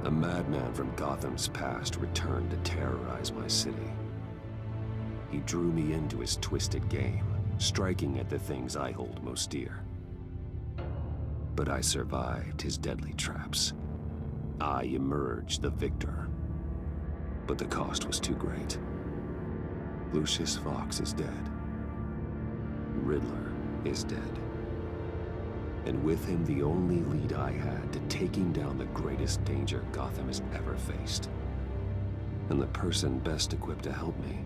A madman from Gotham's past returned to terrorize my city. He drew me into his twisted game, striking at the things I hold most dear. But I survived his deadly traps. I emerged the victor. But the cost was too great. Lucius Fox is dead. Riddler is dead. And with him, the only lead I had to taking down the greatest danger Gotham has ever faced. And the person best equipped to help me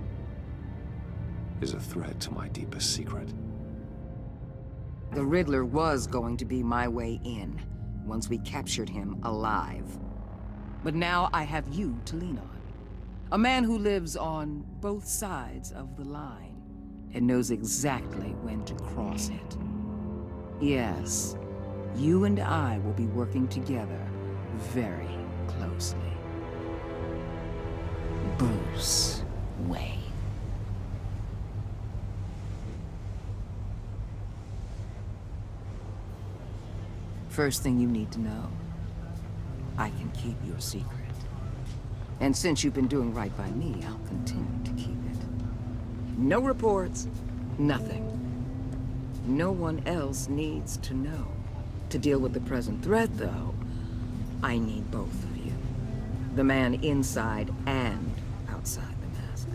is a threat to my deepest secret. The Riddler was going to be my way in, once we captured him alive. But now I have you to lean on. A man who lives on both sides of the line, and knows exactly when to cross it. Yes, you and I will be working together very closely. Bruce Wayne. First thing you need to know, I can keep your secret. And since you've been doing right by me, I'll continue to keep it. No reports, nothing. No one else needs to know. To deal with the present threat, though, I need both of you. The man inside and outside the mask.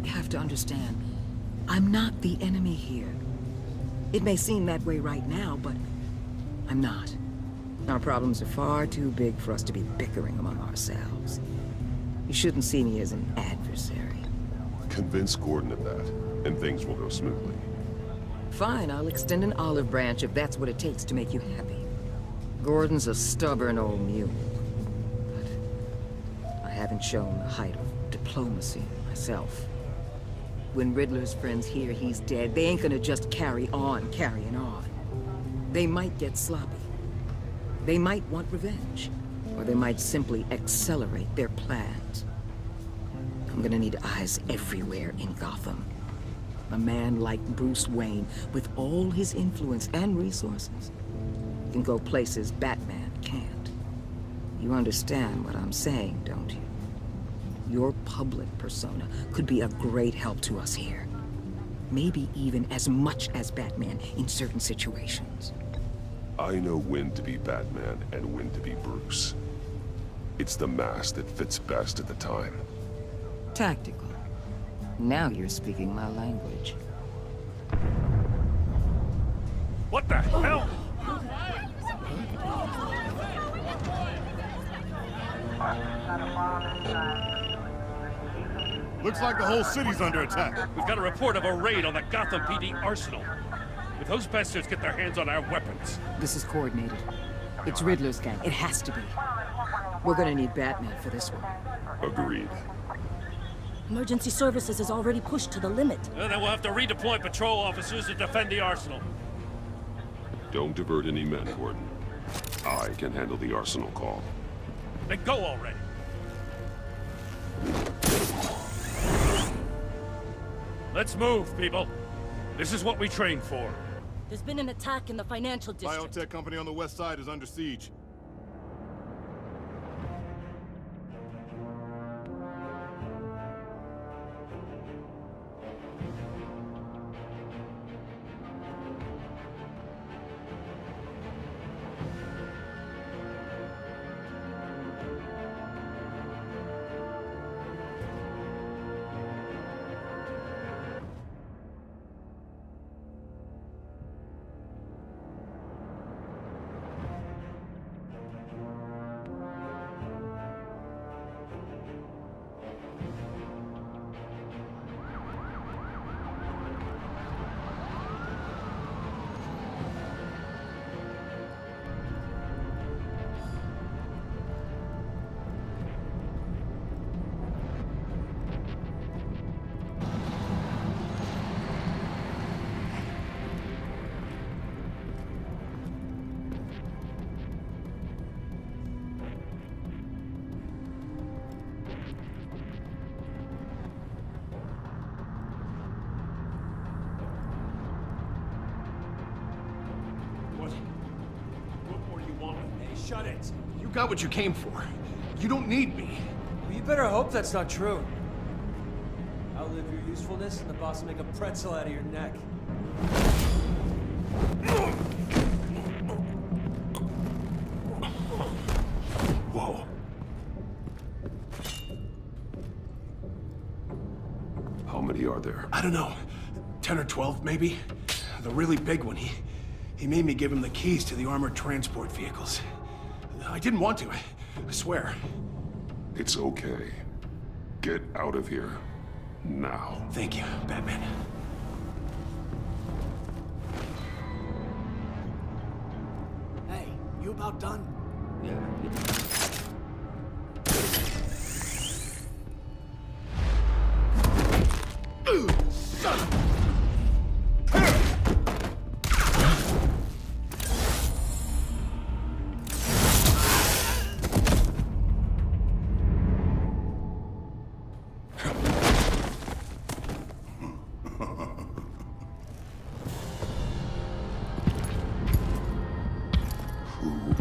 You have to understand, I'm not the enemy here. It may seem that way right now, but I'm not. Our problems are far too big for us to be bickering among ourselves. You shouldn't see me as an adversary. Convince Gordon of that, and things will go smoothly. Fine, I'll extend an olive branch if that's what it takes to make you happy. Gordon's a stubborn old mule. But I haven't shown the height of diplomacy myself. When Riddler's friends hear he's dead, they ain't gonna just carry on carrying on. They might get sloppy. They might want revenge. Or they might simply accelerate their plans. I'm gonna need eyes everywhere in Gotham. A man like Bruce Wayne, with all his influence and resources, can go places Batman can't. You understand what I'm saying, don't you? Your public persona could be a great help to us here. Maybe even as much as Batman in certain situations. I know when to be Batman and when to be Bruce. It's the mask that fits best at the time. Tactical. Now you're speaking my language. What the hell? Looks like the whole city's under attack. We've got a report of a raid on the Gotham PD arsenal. If those bastards get their hands on our weapons... This is coordinated. It's Riddler's gang. It has to be. We're gonna need Batman for this one. Agreed. Emergency services is already pushed to the limit. Then we'll have to redeploy patrol officers to defend the arsenal. Don't divert any men, Gordon. I can handle the arsenal call. Then go already. Let's move, people. This is what we trained for. There's been an attack in the financial district. Biotech company on the west side is under siege. What more do you want with me? Shut it! You got what you came for. you don't need me. Well, you better hope that's not true. Outlive your usefulness, and the boss will make a pretzel out of your neck. Whoa. How many are there? I don't know. 10 or 12, maybe? The really big one, he made me give him the keys to the armored transport vehicles. I didn't want to, I swear. It's okay. Get out of here. Now. Thank you, Batman. Hey, you about done? Who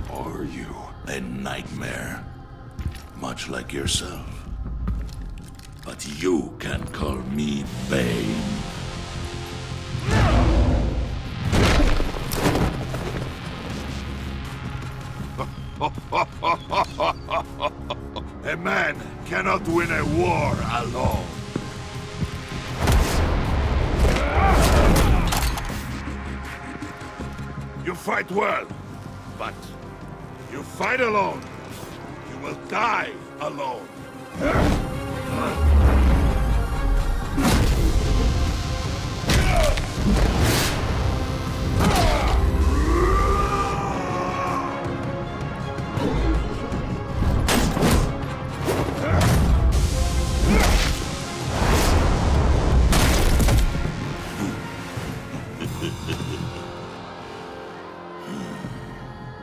are you? A nightmare, much like yourself. But you can call me Bane. A man cannot win a war alone. You fight well, but you fight alone. You will die alone.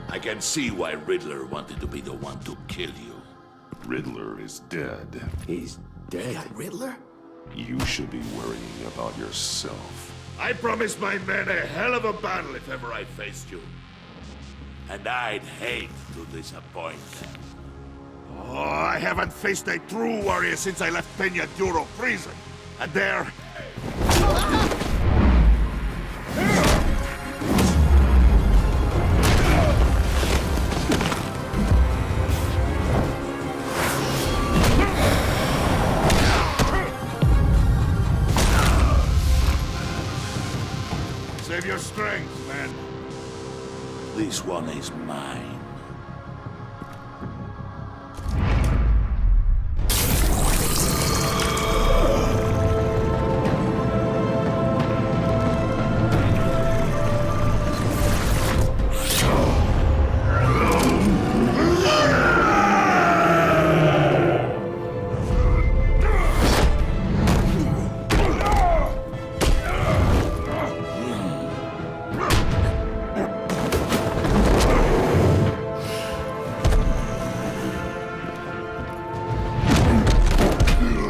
I can see why Riddler wanted to be the one to kill you. Riddler is dead. He's dead. Riddler? You should be worrying about yourself. I promised my men a hell of a battle if ever I faced you. And I'd hate to disappoint them. Oh, I haven't faced a true warrior since I left Peña Duro prison. And there... Save your strength, man. This one is mine.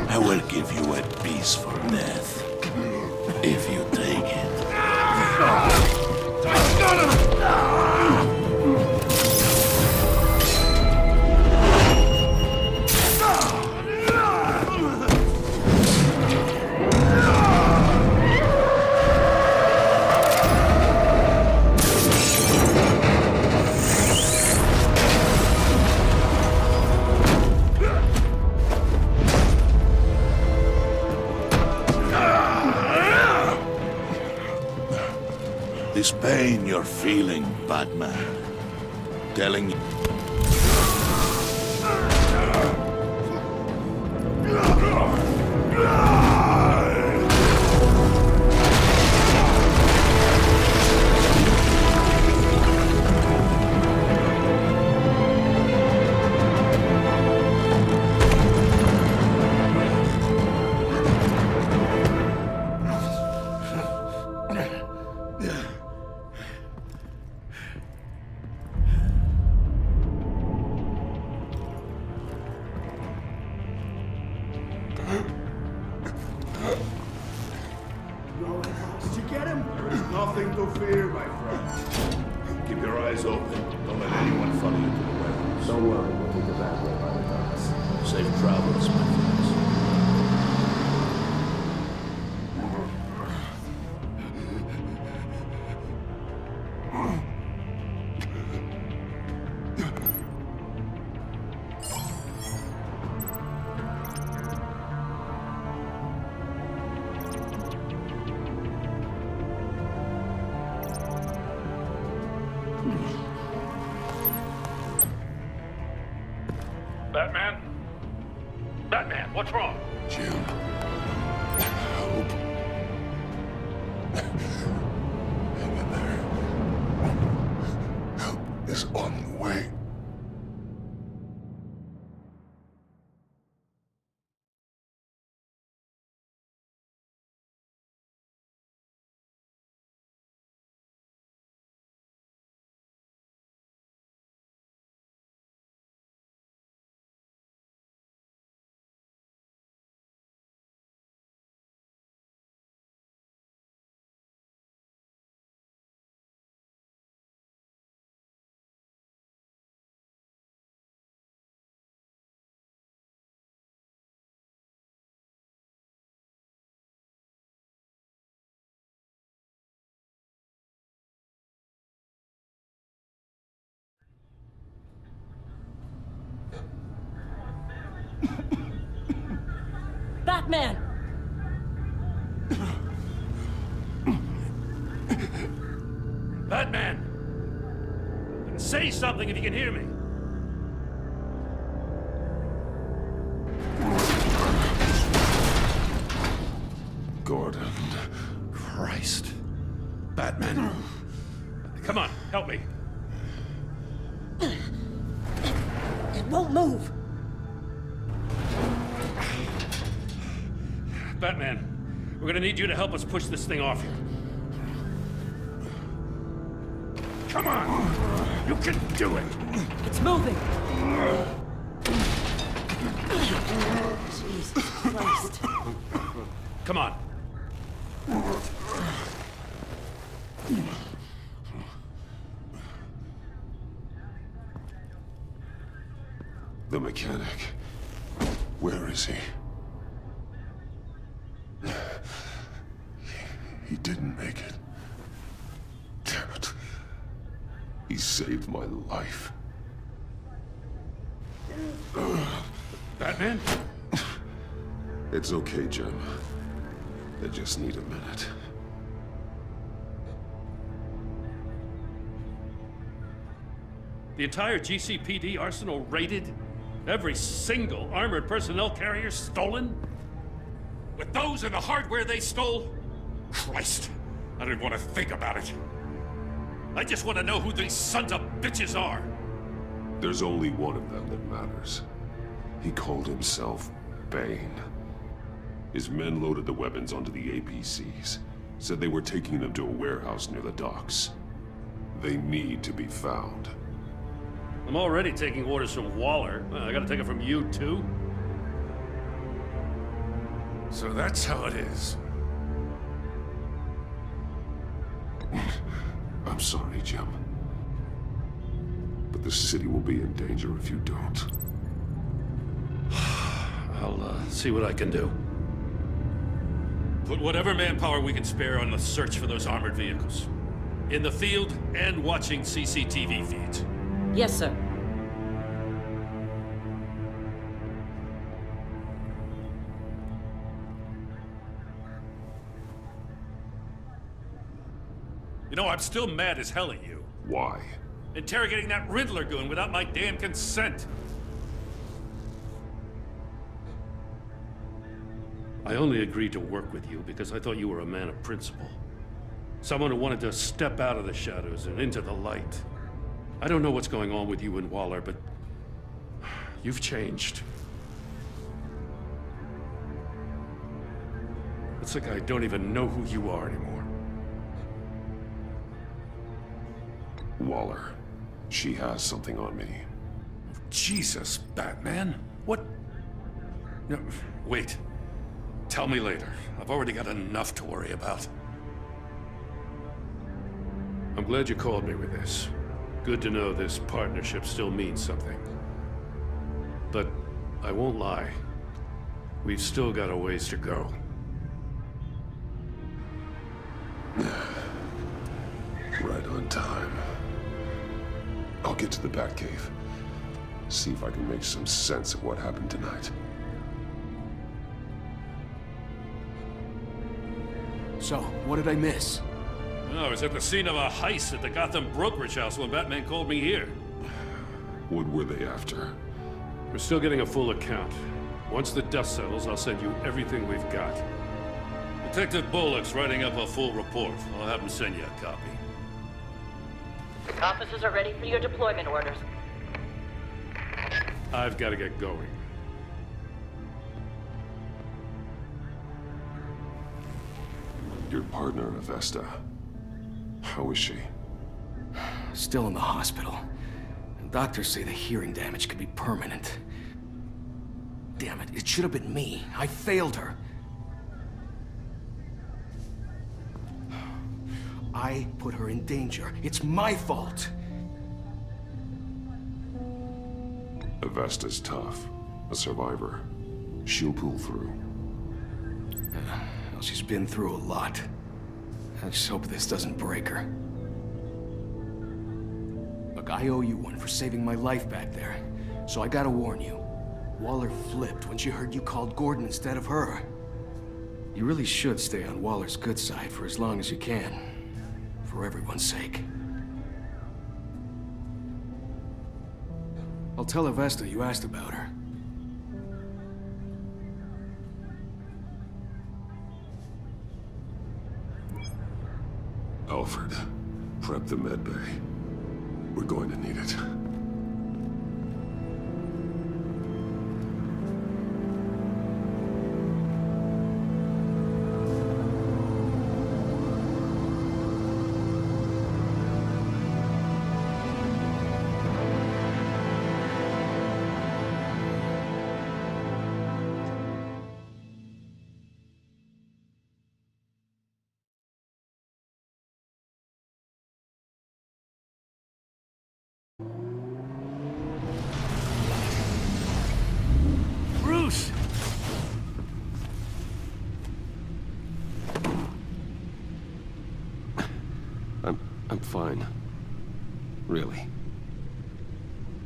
I will give you a peaceful death, if you take it. This pain you're feeling, Batman, telling you... Did you get him? There is nothing to fear, my friend. Keep your eyes open. Don't let anyone follow you to the warehouse. Don't worry, we'll be the bad way by the time. Safe travels, my friends. Batman? Batman, what's wrong? Jim. Help. Hang in there. Help is on the way. Batman! Batman! Say something if you can hear me. Gordon. Christ. Batman. Come on, help me. It won't move! Batman, we're gonna need you to help us push this thing off here. Come on! You can do it! It's moving! Jesus Christ. Come on. The mechanic. Where is he? He didn't make it. Damn it. He saved my life. Batman? It's okay, Jim. I just need a minute. The entire GCPD arsenal raided? Every single armored personnel carrier stolen? With those and the hardware they stole? Christ, I don't want to think about it. I just want to know who these sons of bitches are. There's only one of them that matters. He called himself Bane. His men loaded the weapons onto the APCs, said they were taking them to a warehouse near the docks. They need to be found. I'm already taking orders from Waller. I gotta take it from you, too? So that's how it is. I'm sorry, Jim. But the city will be in danger if you don't. I'll see what I can do. Put whatever manpower we can spare on the search for those armored vehicles. In the field and watching CCTV feeds. Yes, sir. You know, I'm still mad as hell at you. Why? Interrogating that Riddler goon without my damn consent. I only agreed to work with you because I thought you were a man of principle. Someone who wanted to step out of the shadows and into the light. I don't know what's going on with you and Waller, but you've changed. It's like I don't even know who you are anymore. Waller. She has something on me. Jesus, Batman. What? No, wait. Tell me later. I've already got enough to worry about. I'm glad you called me with this. Good to know this partnership still means something. But I won't lie. We've still got a ways to go. Right on time. I'll get to the Batcave. See if I can make some sense of what happened tonight. So, what did I miss? I was at the scene of a heist at the Gotham brokerage house when Batman called me here. What were they after? We're still getting a full account. Once the dust settles, I'll send you everything we've got. Detective Bullock's writing up a full report. I'll have him send you a copy. Officers are ready for your deployment orders. I've got to get going. Your partner, Avesta. How is she? Still in the hospital. Doctors say the hearing damage could be permanent. Damn it, it should have been me. I failed her. I put her in danger. It's my fault. Avesta's tough. A survivor. She'll pull through. Well, she's been through a lot. I just hope this doesn't break her. Look, I owe you one for saving my life back there. So I gotta warn you. Waller flipped when she heard you called Gordon instead of her. You really should stay on Waller's good side for as long as you can. For everyone's sake. I'll tell Avesta you asked about her. Alfred, prep the med bay. We're going to need it. Bruce! I'm fine. Really.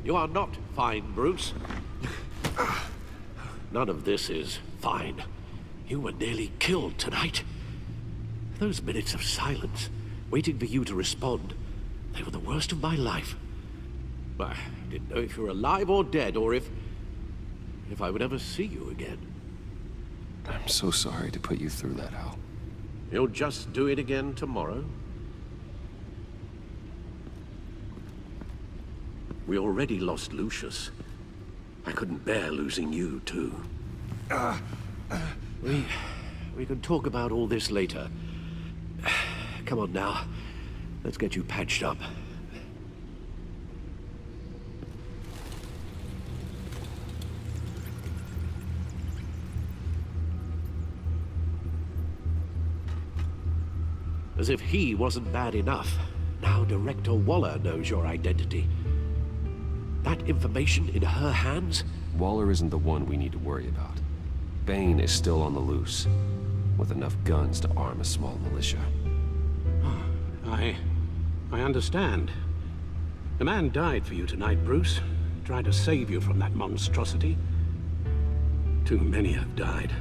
You are not fine, Bruce. None of this is fine. You were nearly killed tonight. Those minutes of silence, waiting for you to respond, they were the worst of my life. I didn't know if you were alive or dead, or if I would ever see you again. I'm so sorry to put you through that, Al. You'll just do it again tomorrow? We already lost Lucius. I couldn't bear losing you, too. We can talk about all this later. Come on now. Let's get you patched up. As if he wasn't bad enough, now Director Waller knows your identity. That information in her hands? Waller isn't the one we need to worry about. Bane is still on the loose, with enough guns to arm a small militia. I understand. The man died for you tonight, Bruce. Tried to save you from that monstrosity. Too many have died.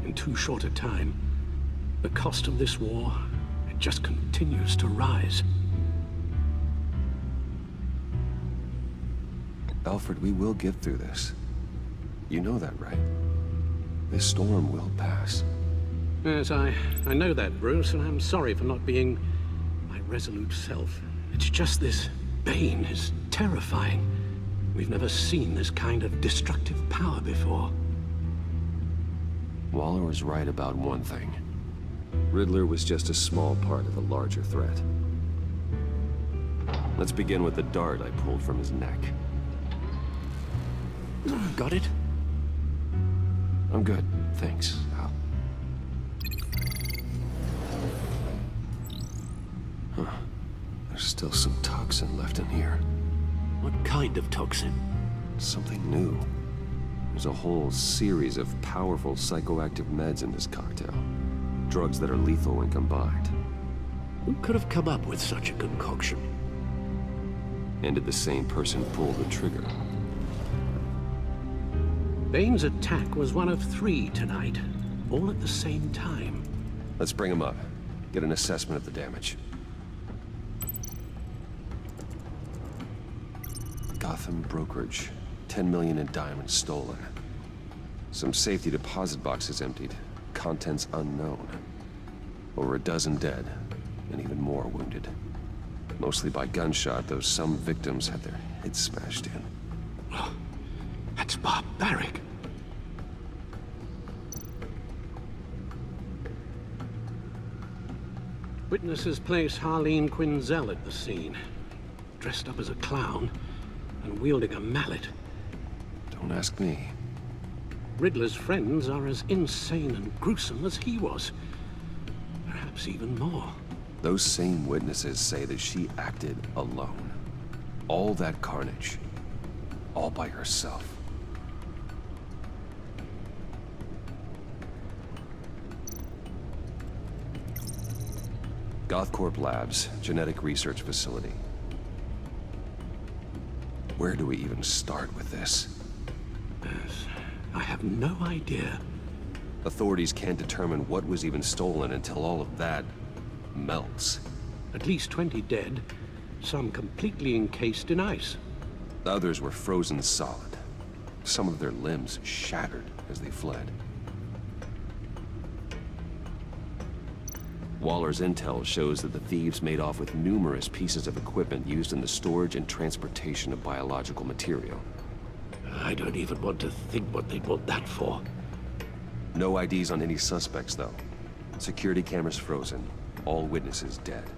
In too short a time. The cost of this war, it just continues to rise. Alfred, we will get through this. You know that, right? This storm will pass. Yes, I know that, Bruce, and I'm sorry for not being my resolute self. It's just this Bane is terrifying. We've never seen this kind of destructive power before. Waller was right about one thing. Riddler was just a small part of the larger threat. Let's begin with the dart I pulled from his neck. Got it? I'm good, thanks, Al. Huh. There's still some toxin left in here. What kind of toxin? Something new. There's a whole series of powerful psychoactive meds in this cocktail. Drugs that are lethal when combined. Who could have come up with such a concoction? And did the same person pull the trigger? Bane's attack was one of 3 tonight, all at the same time. Let's bring him up. Get an assessment of the damage. Gotham Brokerage. 10 million in diamonds stolen. Some safety deposit boxes emptied. Contents unknown. Over a dozen dead, and even more wounded. Mostly by gunshot, though some victims had their heads smashed in. Oh, that's barbaric. Witnesses place Harleen Quinzel at the scene, dressed up as a clown and wielding a mallet. Don't ask me. Riddler's friends are as insane and gruesome as he was. Perhaps even more. Those same witnesses say that she acted alone. All that carnage. All by herself. Gothcorp Labs, genetic research facility. Where do we even start with this? Yes, I have no idea. Authorities can't determine what was even stolen until all of that melts. At least 20 dead, some completely encased in ice. Others were frozen solid. Some of their limbs shattered as they fled. Waller's intel shows that the thieves made off with numerous pieces of equipment used in the storage and transportation of biological material. I don't even want to think what they'd want that for. No IDs on any suspects, though. Security cameras frozen. All witnesses dead.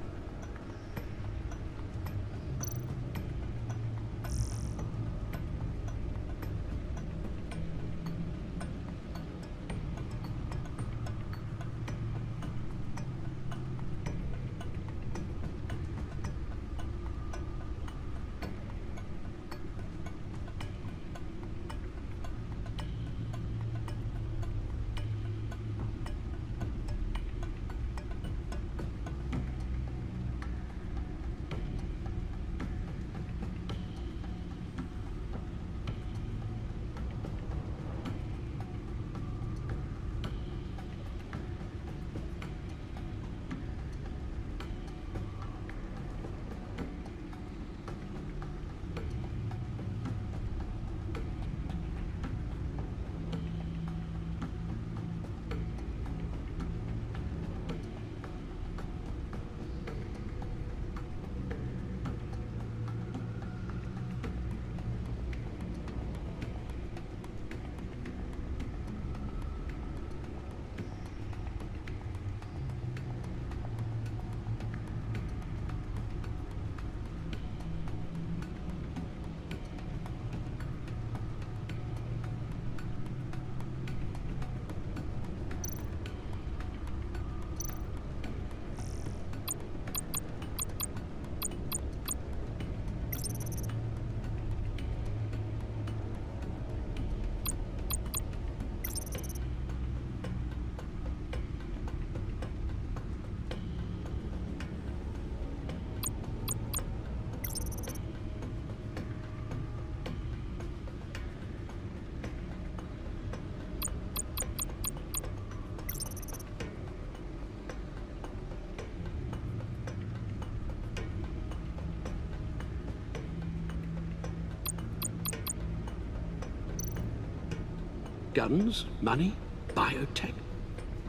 Guns, money, biotech.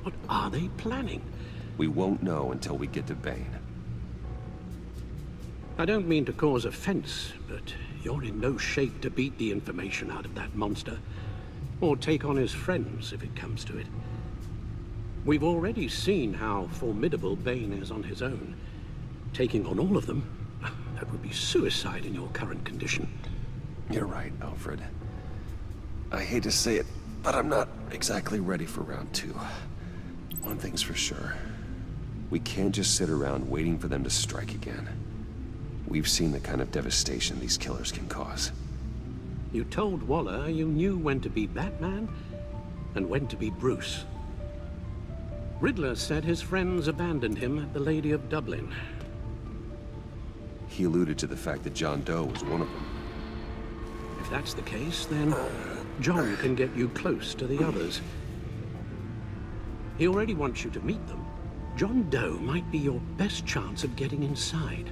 What are they planning? We won't know until we get to Bane. I don't mean to cause offense, but you're in no shape to beat the information out of that monster. Or take on his friends, if it comes to it. We've already seen how formidable Bane is on his own. Taking on all of them, that would be suicide in your current condition. You're right, Alfred. I hate to say it, but I'm not exactly ready for round 2. One thing's for sure. We can't just sit around waiting for them to strike again. We've seen the kind of devastation these killers can cause. You told Waller you knew when to be Batman and when to be Bruce. Riddler said his friends abandoned him at the Lady of Dublin. He alluded to the fact that John Doe was one of them. If that's the case, then John can get you close to the others. He already wants you to meet them. John Doe might be your best chance of getting inside,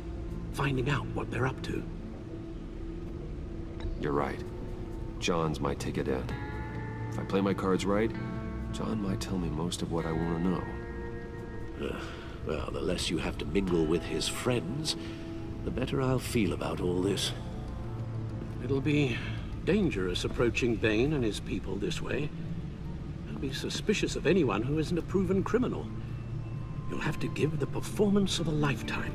finding out what they're up to. You're right. John's my ticket in. If I play my cards right, John might tell me most of what I want to know. Well, the less you have to mingle with his friends, the better I'll feel about all this. It'll be dangerous approaching Bane and his people this way. I'll be suspicious of anyone who isn't a proven criminal. You'll have to give the performance of a lifetime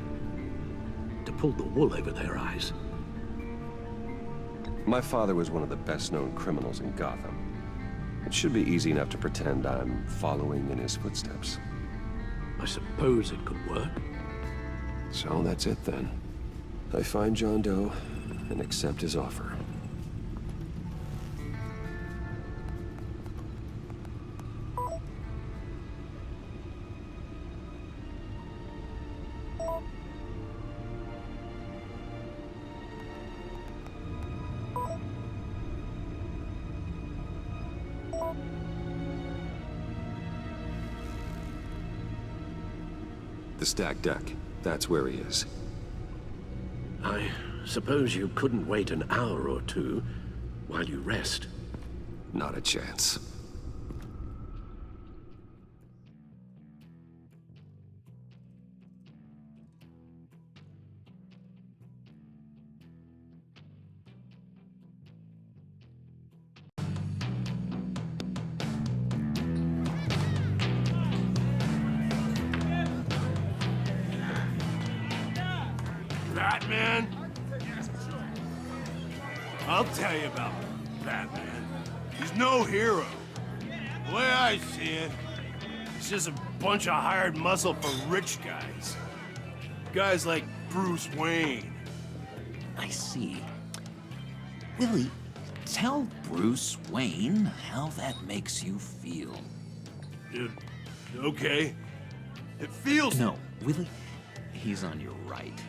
to pull the wool over their eyes. My father was one of the best-known criminals in Gotham. It should be easy enough to pretend I'm following in his footsteps. I suppose it could work. So that's it then. I find John Doe and accept his offer. The stacked deck. That's where he is. I suppose you couldn't wait an hour or two while you rest. Not a chance. Batman? I'll tell you about Batman. He's no hero. The way I see it, he's just a bunch of hired muscle for rich guys. Guys like Bruce Wayne. I see. Willie, tell Bruce Wayne how that makes you feel. Okay. It feels... No, Willie, he's on your right.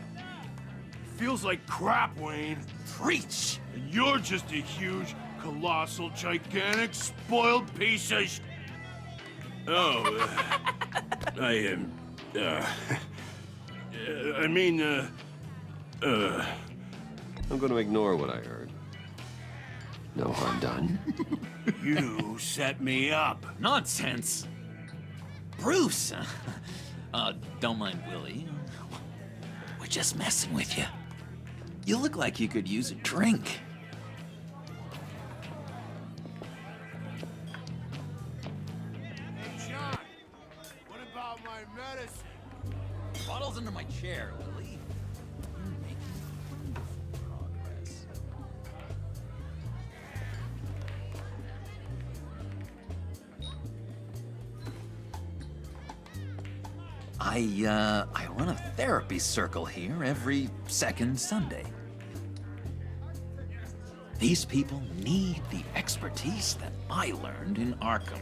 Feels like crap, Wayne. Preach! And you're just a huge, colossal, gigantic, spoiled piece of Oh, I am, I'm gonna ignore what I heard. No harm done. You set me up. Nonsense! Bruce! Don't mind Willie. We're just messing with you. You look like you could use a drink. Hey, John, what about my medicine? Bottle's under my chair, Willie. You're making progress. I run a therapy circle here every second Sunday. These people need the expertise that I learned in Arkham.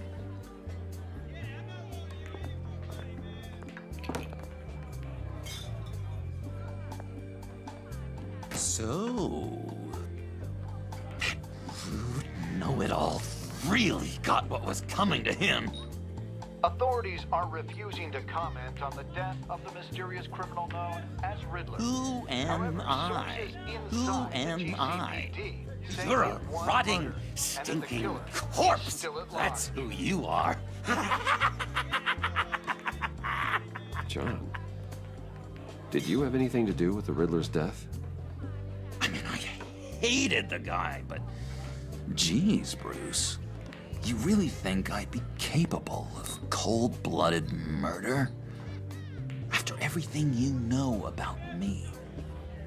So, that rude know-it-all really got what was coming to him. Authorities are refusing to comment on the death of the mysterious criminal known as Riddler. Who am I? Who am I? say You're a one rotting, murder, and that the stinking killer is corpse. still at That's large. who you are. John, did you have anything to do with the Riddler's death? I mean, I hated the guy, but... Geez, Bruce. You really think I'd be capable of cold-blooded murder? After everything you know about me,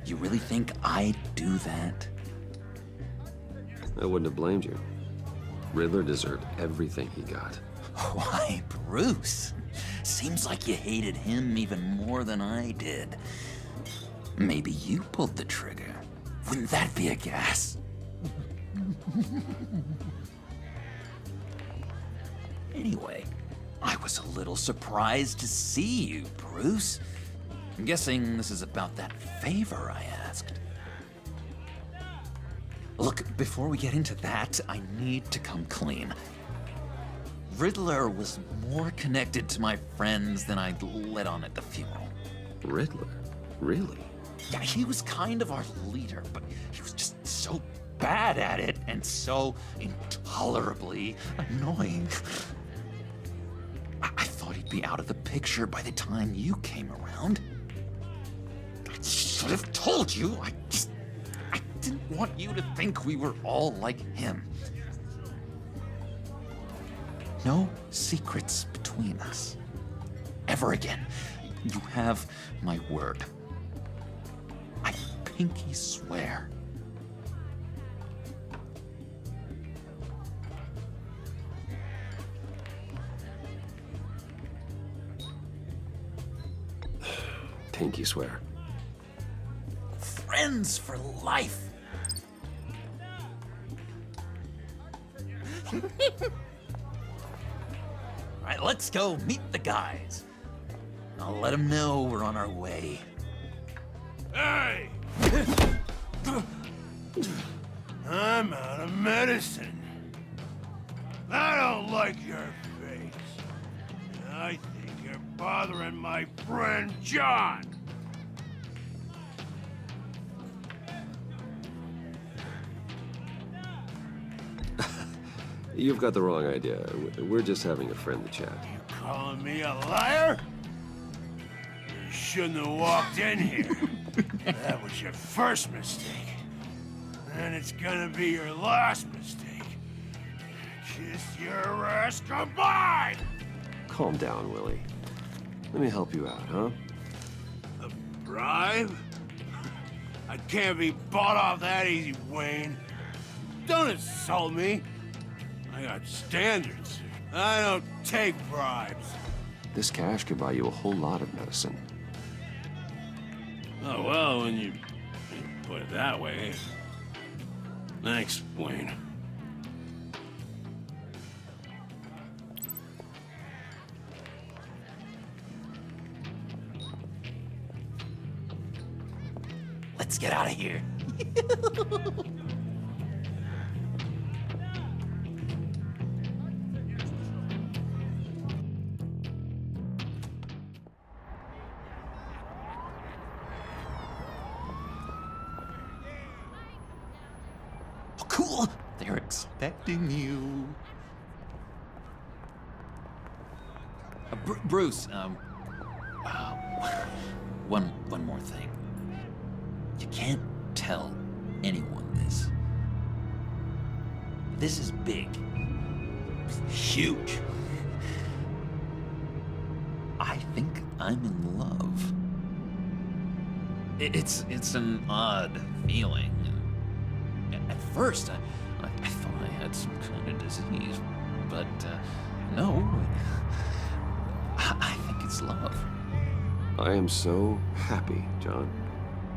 you really think I'd do that? I wouldn't have blamed you. Riddler deserved everything he got. Why, Bruce? Seems like you hated him even more than I did. Maybe you pulled the trigger. Wouldn't that be a gas? Anyway, I was a little surprised to see you, Bruce. I'm guessing this is about that favor I asked. Look, before we get into that, I need to come clean. Riddler was more connected to my friends than I'd let on at the funeral. Riddler? Really? Yeah, he was kind of our leader, but he was just so bad at it and so intolerably annoying. I thought he'd be out of the picture by the time you came around. I should have told you. I didn't want you to think we were all like him. No secrets between us. Ever again. You have my word. I pinky swear. Pinky swear. Friends for life. All right, let's go meet the guys. I'll let them know we're on our way. Hey! I'm out of medicine. I don't like your face. I think you're bothering my friend John. You've got the wrong idea. We're just having a friendly chat. You calling me a liar? You shouldn't have walked in here. That was your first mistake. And it's gonna be your last mistake. Kiss your ass goodbye! Calm down, Willie. Let me help you out, huh? A bribe? I can't be bought off that easy, Wayne. Don't insult me. I got standards. I don't take bribes. This cash could buy you a whole lot of medicine. Oh, well, when you put it that way. Thanks, Wayne. Let's get out of here. Oh, cool. They're expecting you. Bruce, one more thing. You can't tell anyone this. This is big. Huge. I think I'm in love. It's an odd feeling. At first, I thought I had some kind of disease, but no. I think it's love. I am so happy, John.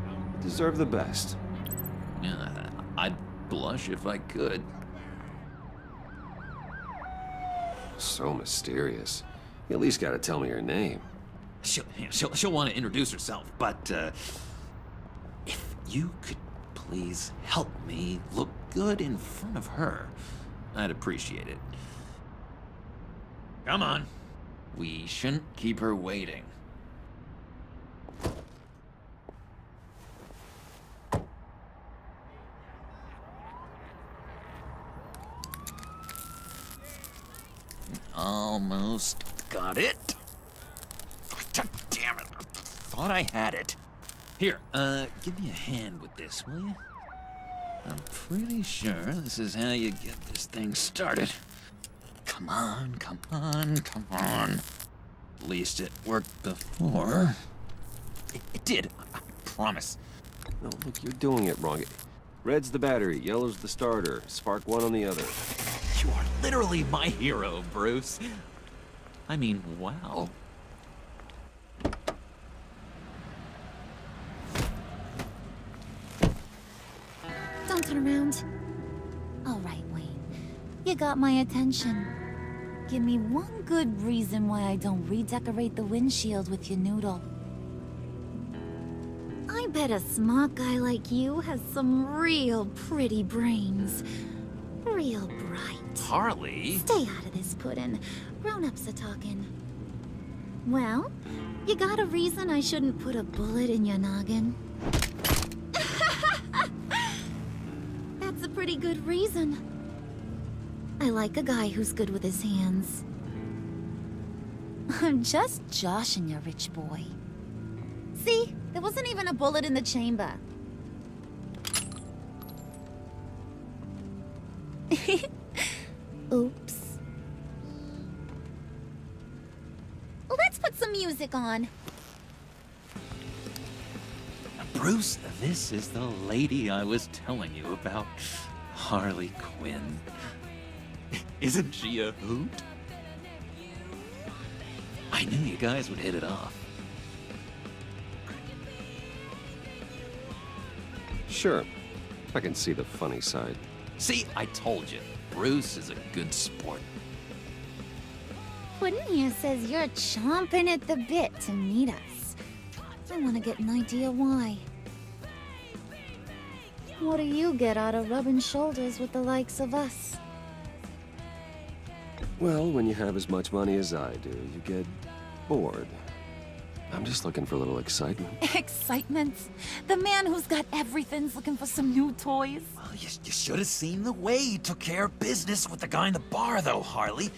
You deserve the best. Yeah, I'd blush if I could. So mysterious. You at least gotta tell me her name. She'll want to introduce herself, but if you could please help me look good in front of her, I'd appreciate it. Come on. We shouldn't keep her waiting. Almost got it. God damn it. I thought I had it. Here, give me a hand with this, will you? I'm pretty sure this is how you get this thing started. Come on, come on, come on. At least it worked before. It did, I promise. No, look, you're doing it wrong. Red's the battery, yellow's the starter. Spark one on the other. You are literally my hero, Bruce. I mean, wow. Don't turn around. you got my attention. Give me one good reason why I don't redecorate the windshield with your noodle. I bet a smart guy like you has some real pretty brains. Real bright. Harley? Stay out of this, Puddin'. Grown-ups are talking. Well, you got a reason I shouldn't put a bullet in your noggin? That's a pretty good reason. I like a guy who's good with his hands. I'm just joshing you, rich boy. See? There wasn't even a bullet in the chamber. Oops. Let's put some music on. Bruce, this is the lady I was telling you about. Harley Quinn. Isn't she a hoot? I knew you guys would hit it off. Sure. I can see the funny side. See, I told you. Bruce is a good sport. Puddin' here says you're chomping at the bit to meet us. I want to get an idea why. What do you get out of rubbing shoulders with the likes of us? Well, when you have as much money as I do, you get bored. I'm just looking for a little excitement. Excitement? The man who's got everything's looking for some new toys? Well, you should have seen the way he took care of business with the guy in the bar, though, Harley.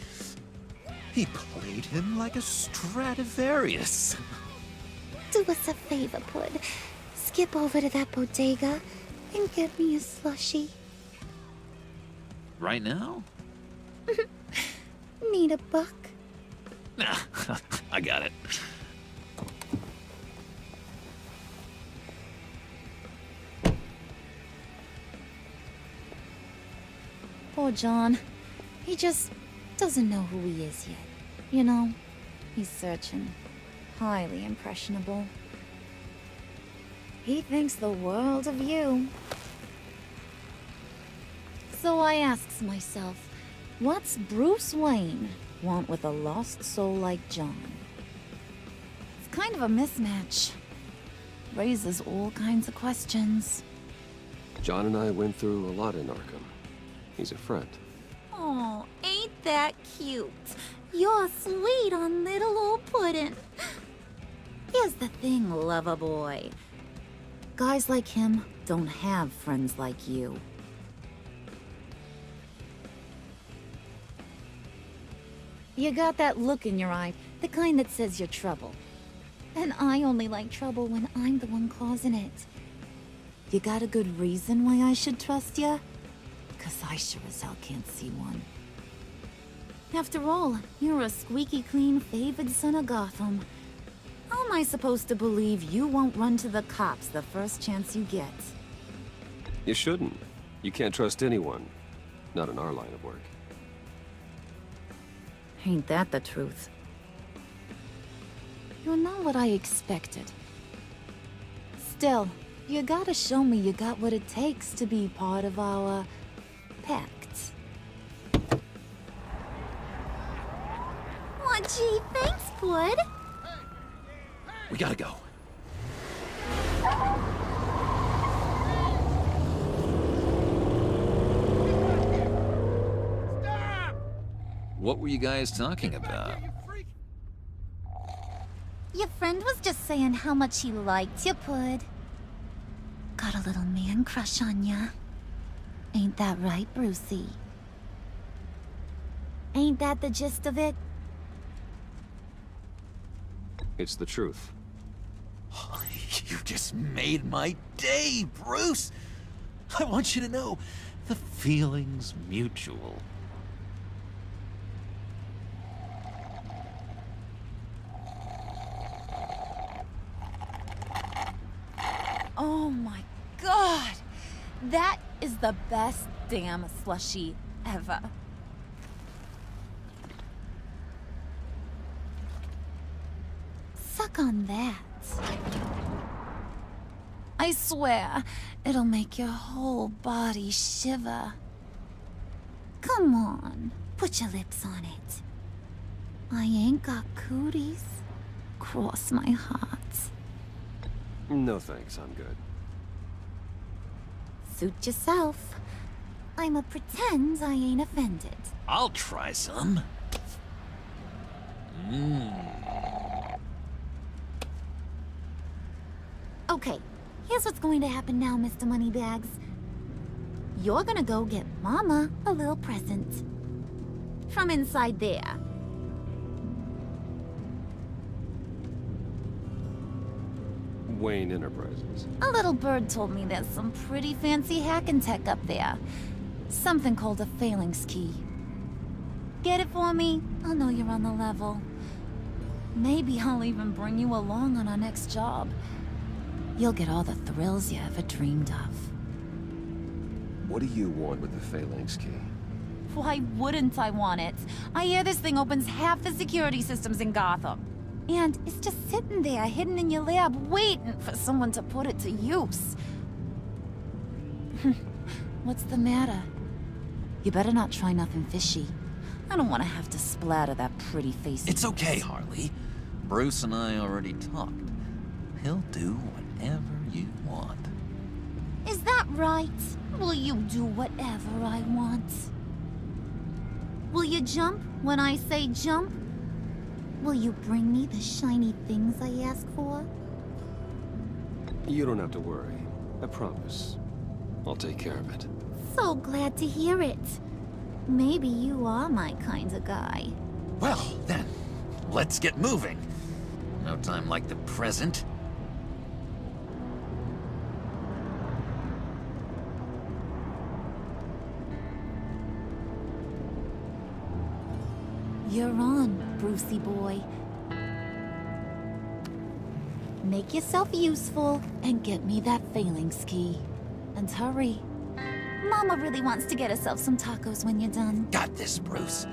He played him like a Stradivarius. Do us a favor, Pud. Skip over to that bodega and get me a slushie. Right now? Need a buck? Nah, I got it. Poor John. He just doesn't know who he is yet. You know, he's searching. Highly impressionable. He thinks the world of you. So I asks myself, what's Bruce Wayne want with a lost soul like John? It's kind of a mismatch. Raises all kinds of questions. John and I went through a lot in Arkham. He's a friend. Oh, ain't that cute? You're sweet on little old Puddin'. Here's the thing, lover boy. Guys like him don't have friends like you. You got that look in your eye, the kind that says you're trouble. And I only like trouble when I'm the one causing it. You got a good reason why I should trust you? 'Cause I sure as hell can't see one. After all, you're a squeaky clean favored son of Gotham. How am I supposed to believe you won't run to the cops the first chance you get? You shouldn't. You can't trust anyone. Not in our line of work. Ain't that the truth? You're not what I expected. Still, you gotta show me you got what it takes to be part of our Pact. Aw, gee, thanks, Bud. We gotta go. Stop! What were you guys talking about? Your friend was just saying how much he liked you, Pud. Got a little man crush on ya. Ain't that right, Brucey? Ain't that the gist of it? It's the truth. You just made my day, Bruce! I want you to know, the feeling's mutual. Oh my god! That is the best damn slushie ever. Suck on that. I swear, it'll make your whole body shiver. Come Come on, put your lips on it. I ain't got cooties. Cross my heart. No thanks, I'm good. Suit yourself. I'ma pretend I ain't offended. I'll try some. Okay, here's what's going to happen now, Mr. Moneybags. You're gonna go get Mama a little present. From inside there. Wayne Enterprises. A little bird told me there's some pretty fancy hacking tech up there. Something called a phalanx key. Get it for me? I'll know you're on the level. Maybe I'll even bring you along on our next job. You'll get all the thrills you ever dreamed of. What do you want with the phalanx key? Why wouldn't I want it? I hear this thing opens half the security systems in Gotham. And it's just sitting there, hidden in your lab, waiting for someone to put it to use. What's the matter? You better not try nothing fishy. I don't want to have to splatter that pretty face. It's okay, Harley. Bruce and I already talked. He'll do whatever you want. Is that right? Will you do whatever I want? Will you jump when I say jump? Will you bring me the shiny things I ask for? You don't have to worry. I promise. I'll take care of it. So glad to hear it. Maybe you are my kind of guy. Well, then, let's get moving. No time like the present. You're on, Brucey boy. Make yourself useful and get me that phalanx key. And hurry. Mama really wants to get herself some tacos when you're done. Got this, Bruce.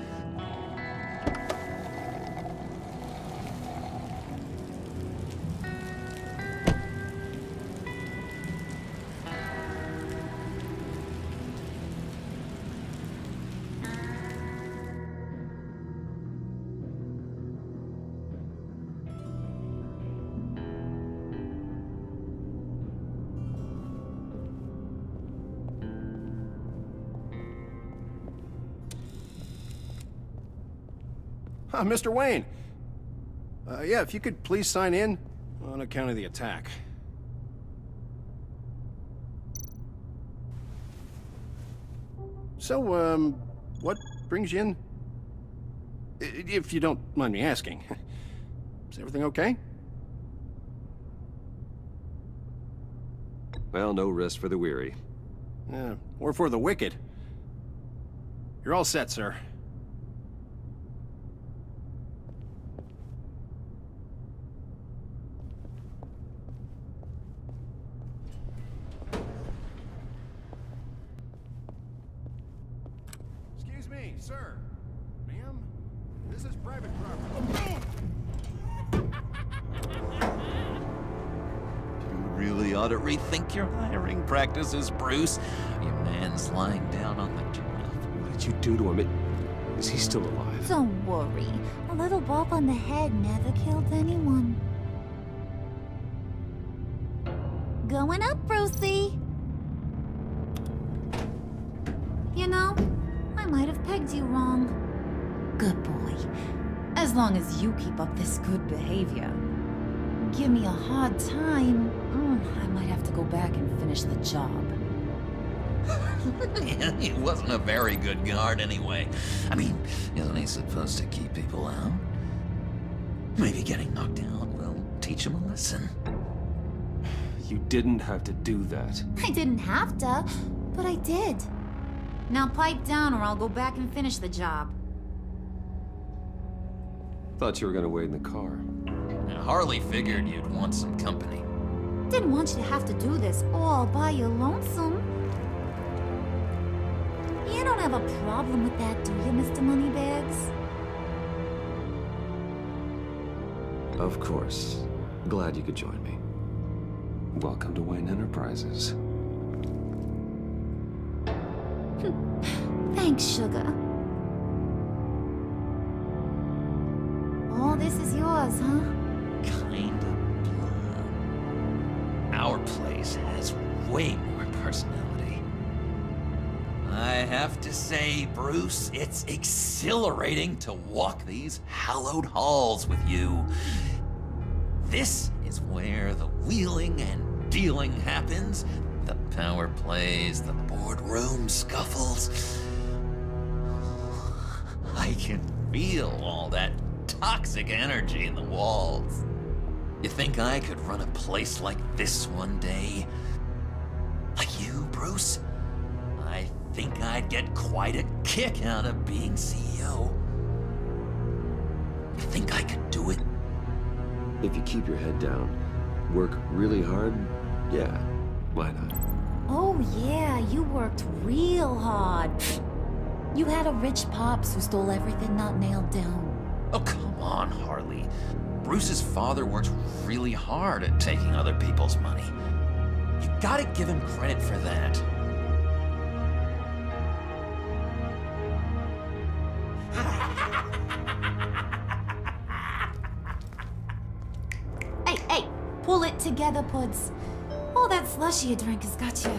Mr. Wayne. Yeah, if you could please sign in on account of the attack. So, what brings you in? If you don't mind me asking. Is everything okay? Well, no rest for the weary. Or for the wicked. You're all set, sir. Excuse me, sir. Ma'am, this is private property. You really ought to rethink your hiring practices, Bruce. Your man's lying down on the job. What did you do to him? Is he still alive? Don't worry. A little bump on the head never killed anyone. Going up, Brucey. You know, I might have pegged you wrong. Good boy. As long as you keep up this good behavior. Give me a hard time, I might have to go back and finish the job. He wasn't a very good guard anyway. I mean, isn't he supposed to keep people out? Maybe getting knocked out will teach him a lesson. You didn't have to do that. I didn't have to, but I did. Now pipe down or I'll go back and finish the job. Thought you were gonna wait in the car. Now, Harley figured you'd want some company. Didn't want you to have to do this all by your lonesome. You don't have a problem with that, do you, Mr. Moneybags? Of course. Glad you could join me. Welcome to Wayne Enterprises. Thanks, sugar. All this is yours, huh? Kind of blood. Our place has way more personality. I have to say, Bruce, it's exhilarating to walk these hallowed halls with you. This is where the wheeling and dealing happens. The power plays, the boardroom scuffles. I can feel all that toxic energy in the walls. You think I could run a place like this one day? Like you, Bruce? I think I'd get quite a kick out of being CEO. You think I could do it? If you keep your head down, work really hard, yeah, why not? Oh yeah, you worked real hard. You had a rich pops who stole everything not nailed down. Oh, come on, Harley. Bruce's father worked really hard at taking other people's money. You gotta give him credit for that. Hey, pull it together, Puds. All that slushy you drank has got you.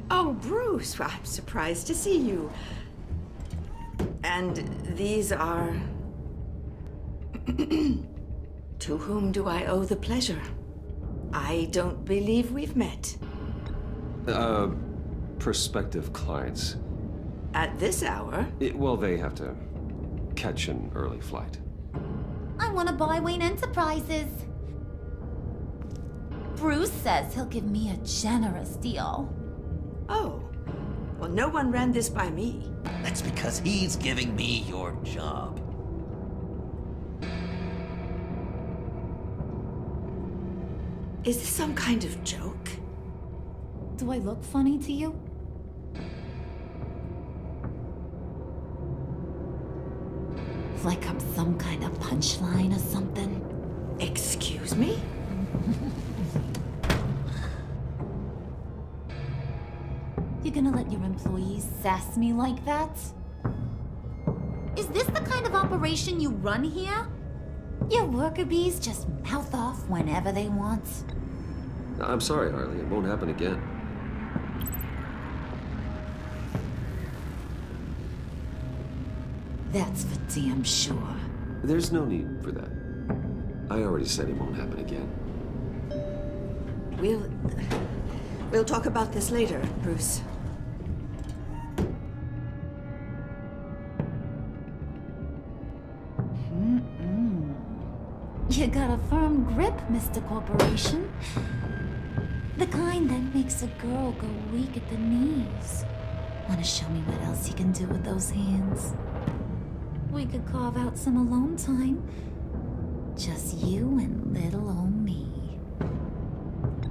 Oh, Bruce, well, I'm surprised to see you. And these are... To whom do I owe the pleasure? I don't believe we've met. Prospective clients. At this hour? Well, they have to catch an early flight. I want to buy Wayne Enterprises. Bruce says he'll give me a generous deal. Oh, well, no one ran this by me. That's because he's giving me your job. Is this some kind of joke? Do I look funny to you? Like I'm some kind of punchline or something? Excuse me? You gonna let your employees sass me like that? Is this the kind of operation you run here? Your worker bees just mouth off whenever they want. I'm sorry, Harley. It won't happen again. That's for damn sure. There's no need for that. I already said it won't happen again. We'll talk about this later, Bruce. You got a firm grip, Mr. Corporation. The kind that makes a girl go weak at the knees. Wanna show me what else you can do with those hands? We could carve out some alone time. Just you and little old me.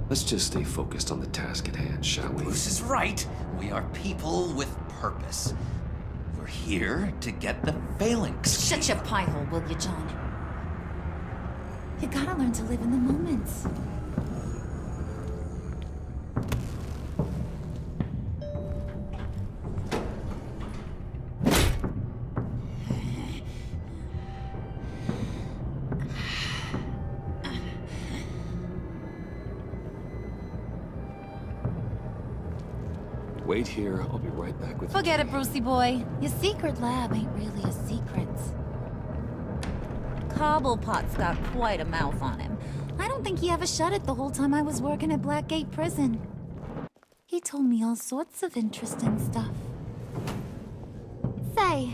Let's just stay focused on the task at hand, shall we? Bruce is right. We are people with purpose. We're here to get the phalanx. Shut your pie hole, will you, John? You gotta learn to live in the moment. Wait here. I'll be right back with you. Forget it, Brucey boy. Your secret lab ain't really a secret. Cobblepot's got quite a mouth on him. I don't think he ever shut it the whole time I was working at Blackgate Prison. He told me all sorts of interesting stuff. Say,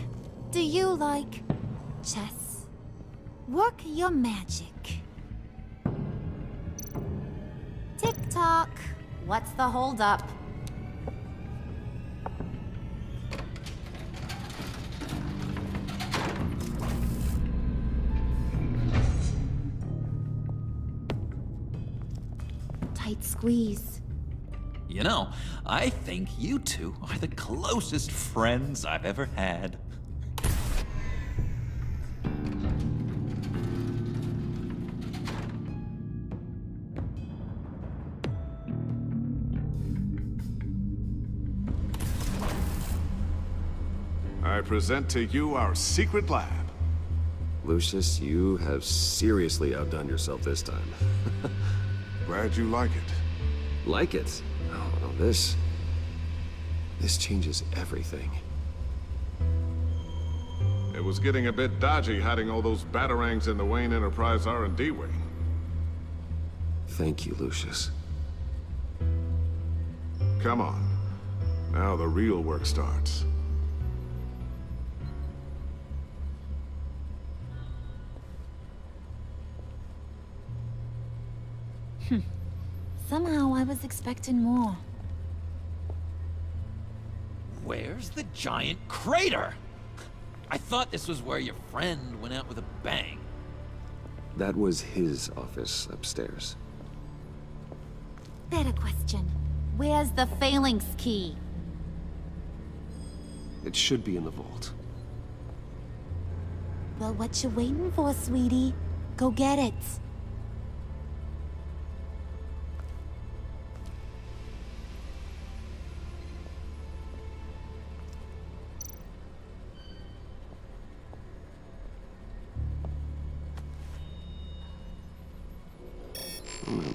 do you like chess? Work your magic. Tick-tock. What's the holdup? Tight squeeze. You know, I think you two are the closest friends I've ever had. I present to you our secret lab. Lucius, you have seriously outdone yourself this time. Glad you like it. Like it? Oh, this changes everything. It was getting a bit dodgy hiding all those batarangs in the Wayne Enterprise R&D wing. Thank you, Lucius. Come on. Now the real work starts. Somehow I was expecting more. Where's the giant crater? I thought this was where your friend went out with a bang. That was his office upstairs. Better question. Where's the phalanx key? It should be in the vault. Well, what you waiting for, sweetie? Go get it.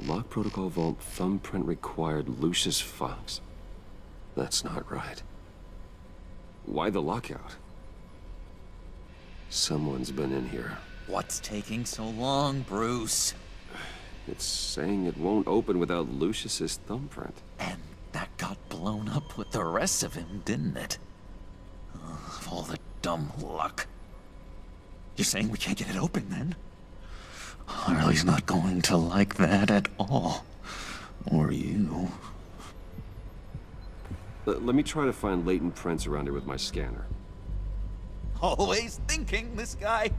Lock protocol vault thumbprint required Lucius Fox. That's not right. Why the lockout? Someone's been in here. What's taking so long, Bruce? It's saying it won't open without Lucius's thumbprint. And that got blown up with the rest of him, didn't it? All the dumb luck. You're saying we can't get it open, then? Harley's not going to like that at all. Or you. Let me try to find latent prints around here with my scanner. Always thinking, this guy.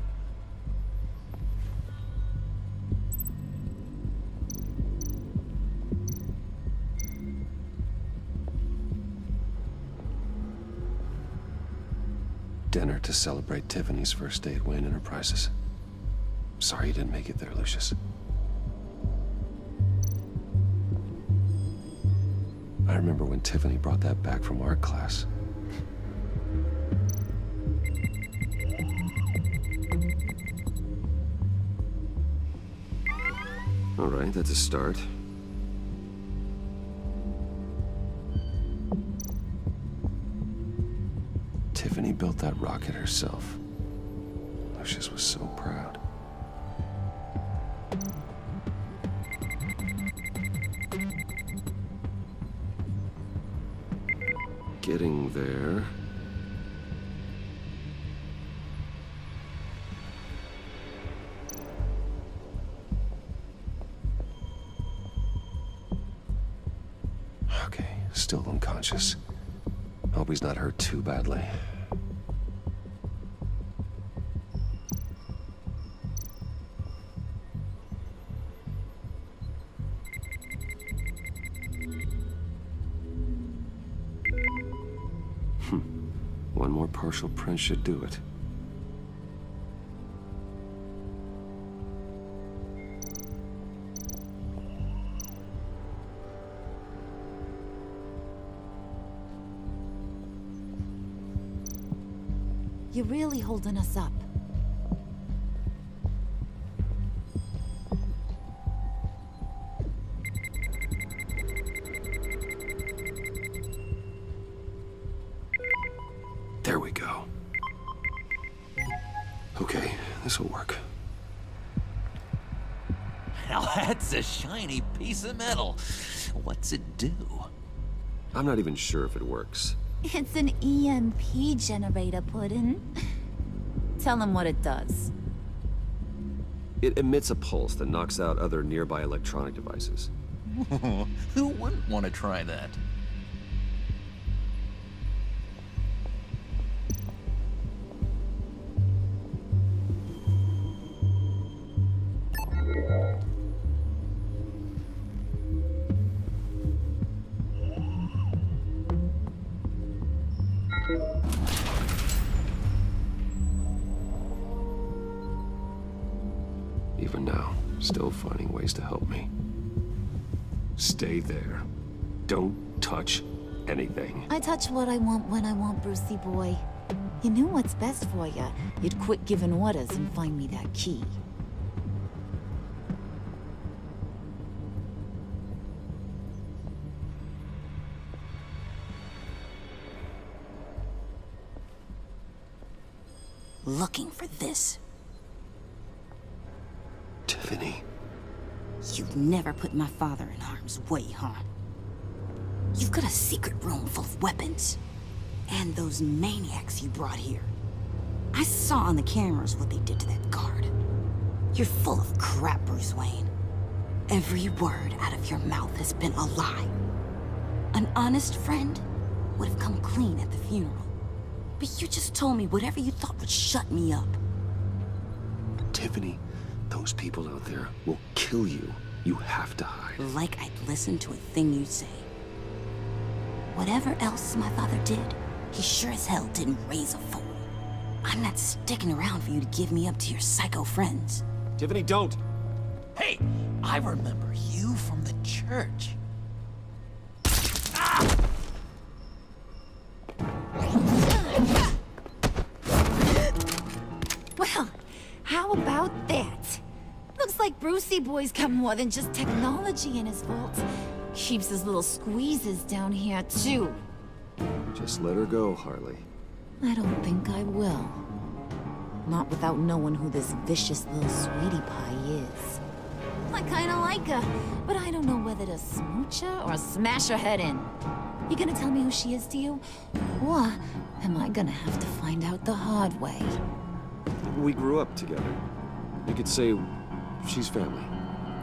Dinner to celebrate Tiffany's first day at Wayne Enterprises. Sorry you didn't make it there, Lucius. I remember when Tiffany brought that back from art class. All right, that's a start. Tiffany built that rocket herself. Lucius was so proud. Getting there. Okay, still unconscious. Hope he's not hurt too badly. One more partial print should do it. You're really holding us up. There we go. Okay, this'll work. Now that's a shiny piece of metal. What's it do? I'm not even sure if it works. It's an EMP generator, Puddin'. Tell him what it does. It emits a pulse that knocks out other nearby electronic devices. Who wouldn't want to try that? Even now, still finding ways to help me. Stay there. Don't touch anything. I touch what I want when I want, Brucey boy. You knew what's best for you. You'd quit giving orders and find me that key. Looking for this. Tiffany. You've never put my father in harm's way, huh? You've got a secret room full of weapons. And those maniacs you brought here. I saw on the cameras what they did to that guard. You're full of crap, Bruce Wayne. Every word out of your mouth has been a lie. An honest friend would have come clean at the funeral. But you just told me whatever you thought would shut me up. Tiffany, those people out there will kill you. You have to hide. Like I'd listen to a thing you say. Whatever else my father did, he sure as hell didn't raise a fool. I'm not sticking around for you to give me up to your psycho friends. Tiffany, don't! Hey, I remember you from the church. Well, how about that? Looks like Brucey Boy's got more than just technology in his vault. Keeps his little squeezes down here, too. Just let her go, Harley. I don't think I will. Not without knowing who this vicious little sweetie pie is. I kinda like her, but I don't know whether to smooch her or smash her head in. You gonna tell me who she is to you? Or am I gonna have to find out the hard way? We grew up together. You could say she's family.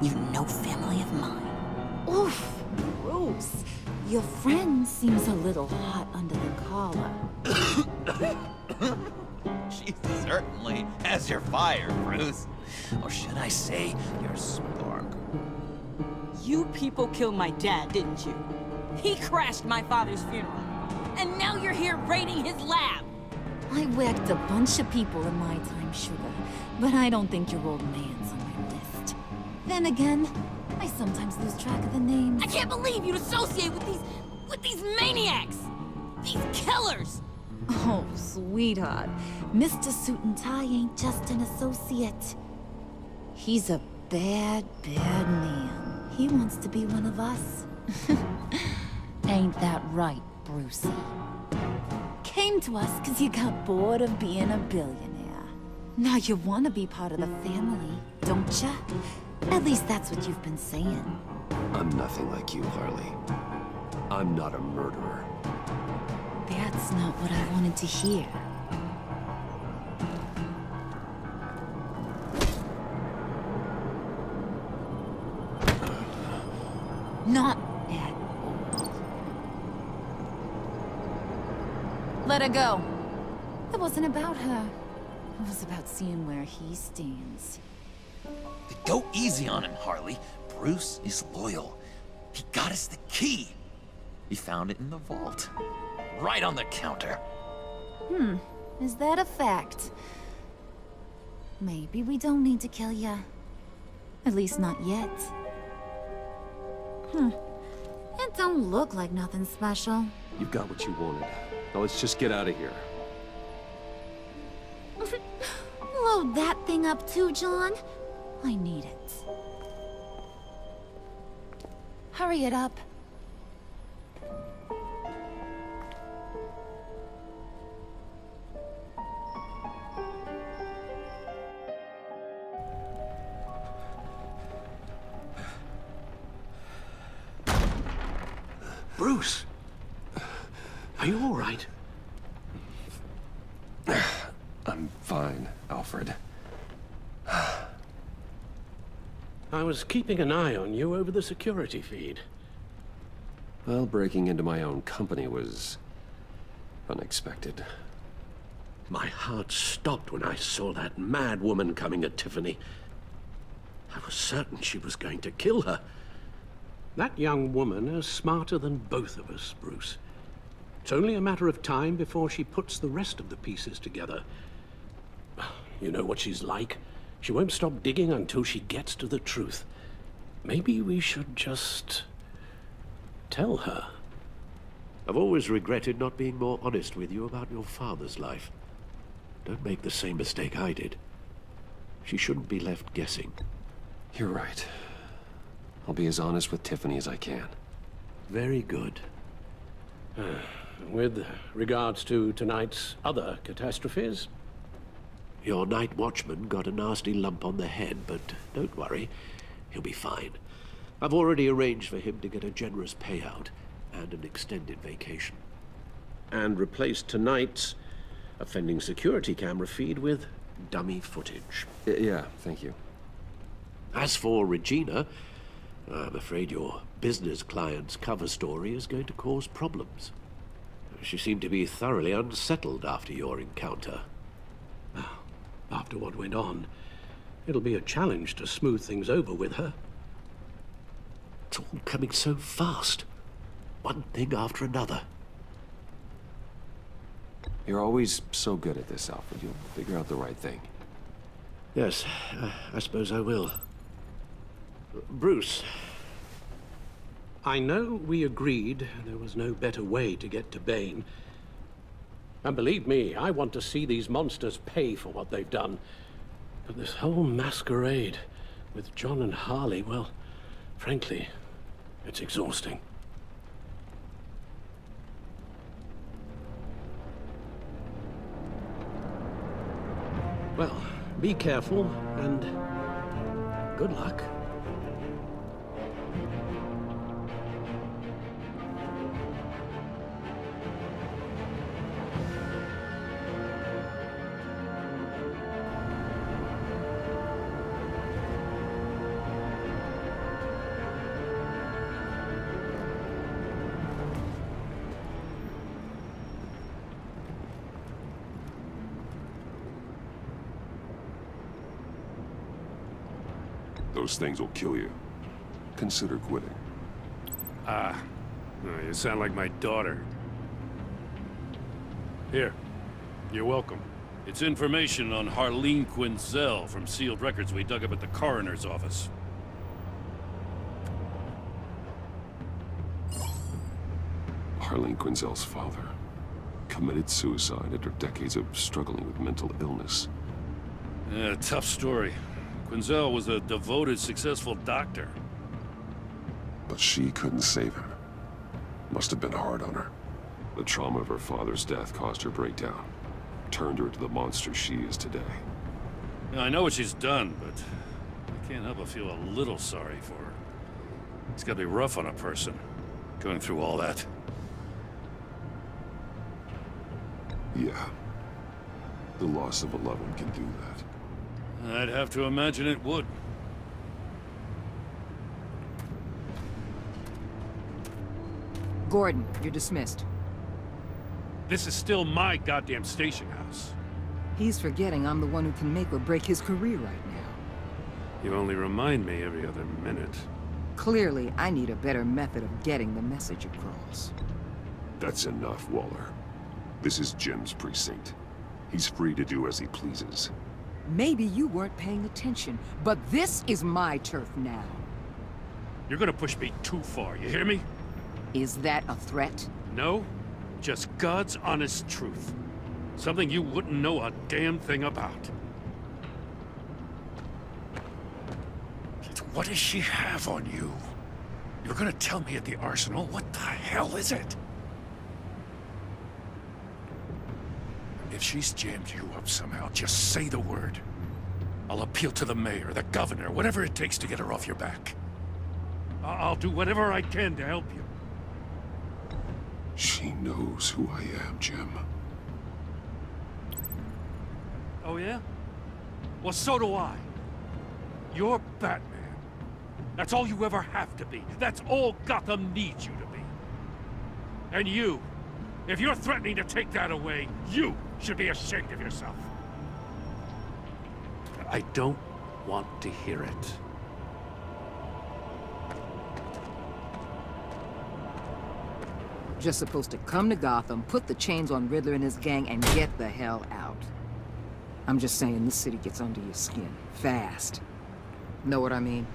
You're no family of mine. Oof, Bruce. Your friend seems a little hot under the collar. She certainly has your fire, Bruce. Or should I say, your spark. You people killed my dad, didn't you? He crashed my father's funeral. And now you're here raiding his lab. I whacked a bunch of people in my time, Sugar. But I don't think your old man's on my list. Then again, I sometimes lose track of the names. I can't believe you'd associate with these maniacs! These killers! Oh, sweetheart. Mr. Suit and Tie ain't just an associate. He's a bad, bad man. He wants to be one of us. Ain't that right, Brucey? Came to us because you got bored of being a billionaire. Now you want to be part of the family, don't ya? At least that's what you've been saying. I'm nothing like you, Harley. I'm not a murderer. That's not what I wanted to hear. Not at all. Let her go. It wasn't about her. It was about seeing where he stands. Go easy on him, Harley. Bruce is loyal. He got us the key. He found it in the vault. Right on the counter. Is that a fact? Maybe we don't need to kill ya. At least not yet. It don't look like nothing special. You've got what you wanted. Now let's just get out of here. Load that thing up too, John. I need it. Hurry it up. Bruce! Are you all right? I'm fine, Alfred. I was keeping an eye on you over the security feed. Well, breaking into my own company was unexpected. My heart stopped when I saw that mad woman coming at Tiffany. I was certain she was going to kill her. That young woman is smarter than both of us, Bruce. It's only a matter of time before she puts the rest of the pieces together. You know what she's like. She won't stop digging until she gets to the truth. Maybe we should just tell her. I've always regretted not being more honest with you about your father's life. Don't make the same mistake I did. She shouldn't be left guessing. You're right. I'll be as honest with Tiffany as I can. Very good. With regards to tonight's other catastrophes, your night watchman got a nasty lump on the head, but don't worry, he'll be fine. I've already arranged for him to get a generous payout and an extended vacation. And replaced tonight's offending security camera feed with dummy footage. Yeah, thank you. As for Regina, I'm afraid your business client's cover story is going to cause problems. She seemed to be thoroughly unsettled after your encounter. Well, after what went on, it'll be a challenge to smooth things over with her. It's all coming so fast. One thing after another. You're always so good at this, Alfred. You'll figure out the right thing. Yes, I suppose I will. Bruce, I know we agreed there was no better way to get to Bane. And believe me, I want to see these monsters pay for what they've done. But this whole masquerade with John and Harley, well, frankly, it's exhausting. Well, be careful, and good luck. Those things will kill you. Consider quitting. No, you sound like my daughter. Here, you're welcome. It's information on Harleen Quinzel from sealed records we dug up at the coroner's office. Harleen Quinzel's father committed suicide after decades of struggling with mental illness. Yeah, tough story. Quinzel was a devoted, successful doctor. But she couldn't save him. Must have been hard on her. The trauma of her father's death caused her breakdown. Turned her into the monster she is today. Now, I know what she's done, but I can't help but feel a little sorry for her. It's gotta be rough on a person, going through all that. Yeah. The loss of a loved one can do that. I'd have to imagine it would. Gordon, you're dismissed. This is still my goddamn station house. He's forgetting I'm the one who can make or break his career right now. You only remind me every other minute. Clearly, I need a better method of getting the message across. That's enough, Waller. This is Jim's precinct. He's free to do as he pleases. Maybe you weren't paying attention, but this is my turf now. You're gonna push me too far, you hear me? Is that a threat? No, just God's honest truth. Something you wouldn't know a damn thing about. What does she have on you? You're gonna tell me at the arsenal? What the hell is it? If she's jammed you up somehow, just say the word. I'll appeal to the mayor, the governor, whatever it takes to get her off your back. I'll do whatever I can to help you. She knows who I am, Jim. Oh yeah? Well, so do I. You're Batman. That's all you ever have to be. That's all Gotham needs you to be. And you, if you're threatening to take that away, you should be ashamed of yourself. I don't want to hear it. Just supposed to come to Gotham, put the chains on Riddler and his gang, and get the hell out. I'm just saying, this city gets under your skin. Fast. Know what I mean?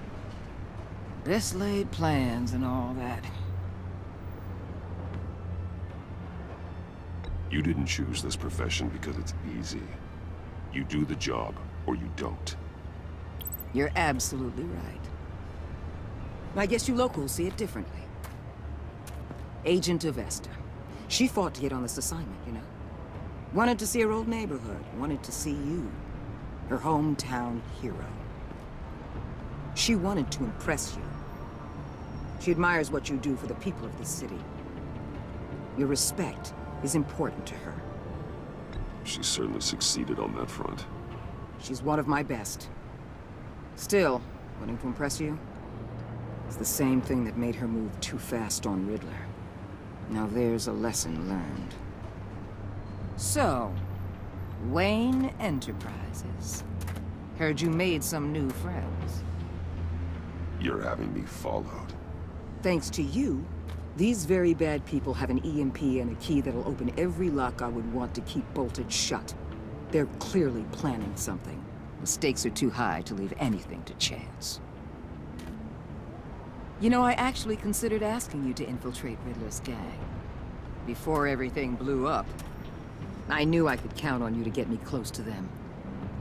Best laid plans and all that. You didn't choose this profession because it's easy. You do the job, or you don't. You're absolutely right. I guess you locals see it differently. Agent Avesta. She fought to get on this assignment, you know? Wanted to see her old neighborhood, wanted to see you, her hometown hero. She wanted to impress you. She admires what you do for the people of this city. Your respect is important to her. She certainly succeeded on that front. She's one of my best. Still, wanting to impress you? It's the same thing that made her move too fast on Riddler. Now there's a lesson learned. So, Wayne Enterprises. Heard you made some new friends. You're having me followed. Thanks to you, these very bad people have an EMP and a key that'll open every lock I would want to keep bolted shut. They're clearly planning something. The stakes are too high to leave anything to chance. You know, I actually considered asking you to infiltrate Riddler's gang. Before everything blew up, I knew I could count on you to get me close to them.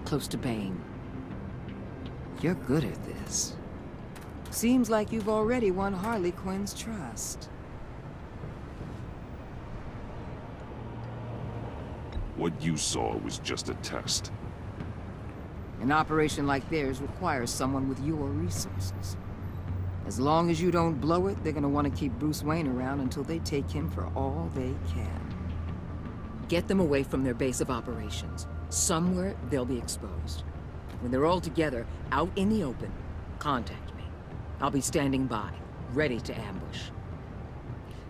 Close to Bane. You're good at this. Seems like you've already won Harley Quinn's trust. What you saw was just a test. An operation like theirs requires someone with your resources. As long as you don't blow it, they're gonna want to keep Bruce Wayne around until they take him for all they can. Get them away from their base of operations. Somewhere they'll be exposed. When they're all together, out in the open, contact me. I'll be standing by, ready to ambush.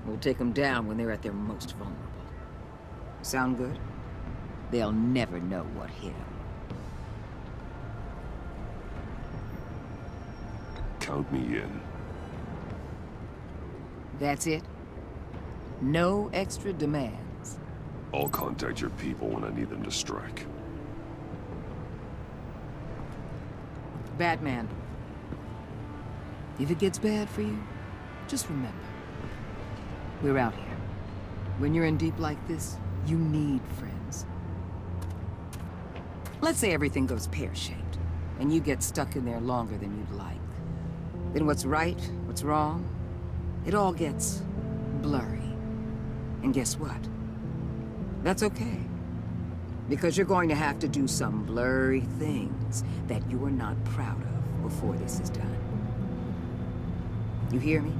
We'll take them down when they're at their most vulnerable. Sound good? They'll never know what hit them. Count me in. That's it? No extra demands? I'll contact your people when I need them to strike. Batman. If it gets bad for you, just remember. We're out here. When you're in deep like this, you need friends. Let's say everything goes pear-shaped, and you get stuck in there longer than you'd like. Then what's right, what's wrong, it all gets blurry. And guess what? That's okay. Because you're going to have to do some blurry things that you're not proud of before this is done. You hear me?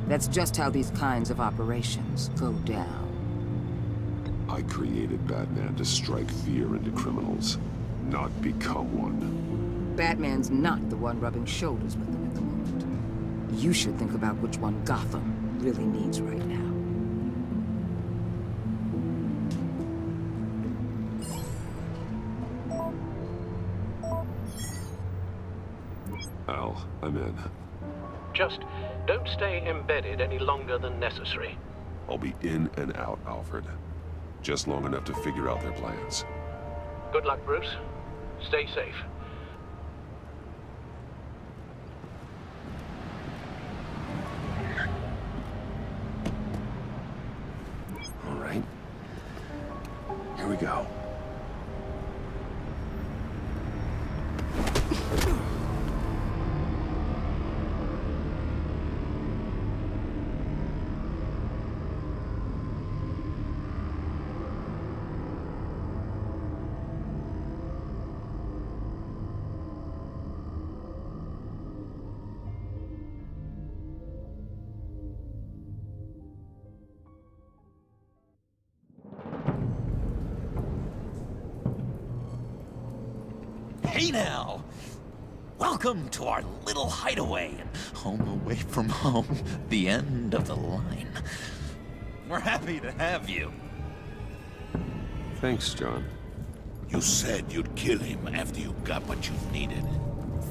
That's just how these kinds of operations go down. I created Batman to strike fear into criminals, not become one. Batman's not the one rubbing shoulders with them at the moment. You should think about which one Gotham really needs right now. Al, I'm in. Just don't stay embedded any longer than necessary. I'll be in and out, Alfred. Just long enough to figure out their plans. Good luck, Bruce. Stay safe. All right. Here we go. Hey now! Welcome to our little hideaway and home away from home, the end of the line. We're happy to have you. Thanks, John. You said you'd kill him after you got what you needed.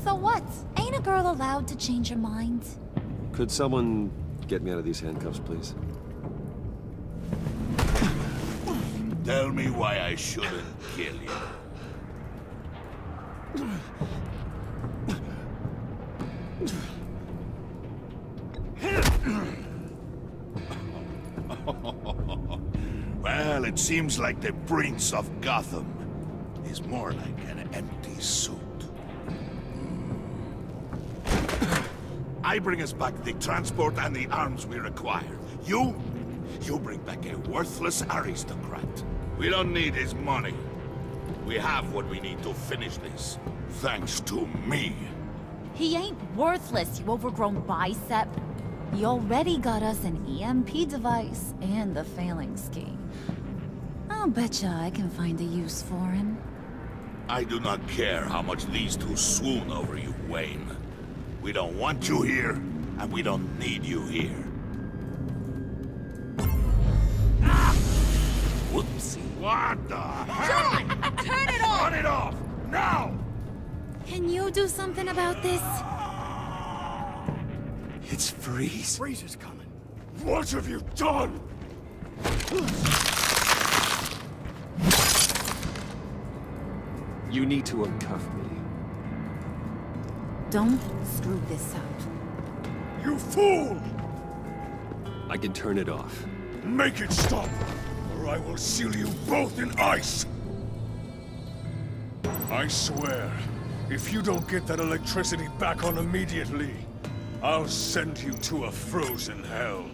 So what? Ain't a girl allowed to change her mind? Could someone get me out of these handcuffs, please? Tell me why I shouldn't kill you. Well, it seems like the Prince of Gotham is more like an empty suit. I bring us back the transport and the arms we require. You bring back a worthless aristocrat. We don't need his money. We have what we need to finish this. Thanks to me. He ain't worthless, you overgrown bicep. He already got us an EMP device and the phalanx key. I'll betcha I can find a use for him. I do not care how much these two swoon over you, Wayne. We don't want you here, and we don't need you here. Whoopsie. What the hell? John! Turn it off! Turn it off! Now! Can you do something about this? It's Freeze. Freeze is coming. What have you done? You need to uncuff me. Don't screw this up. You fool! I can turn it off. Make it stop, or I will seal you both in ice! I swear, if you don't get that electricity back on immediately, I'll send you to a frozen hell.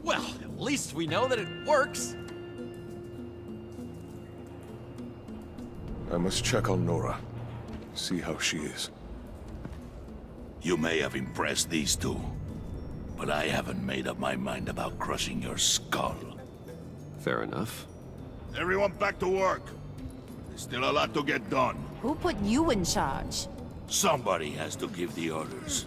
Well, at least we know that it works. I must check on Nora. See how she is. You may have impressed these two, but I haven't made up my mind about crushing your skull. Fair enough. Everyone back to work. There's still a lot to get done. Who put you in charge? Somebody has to give the orders.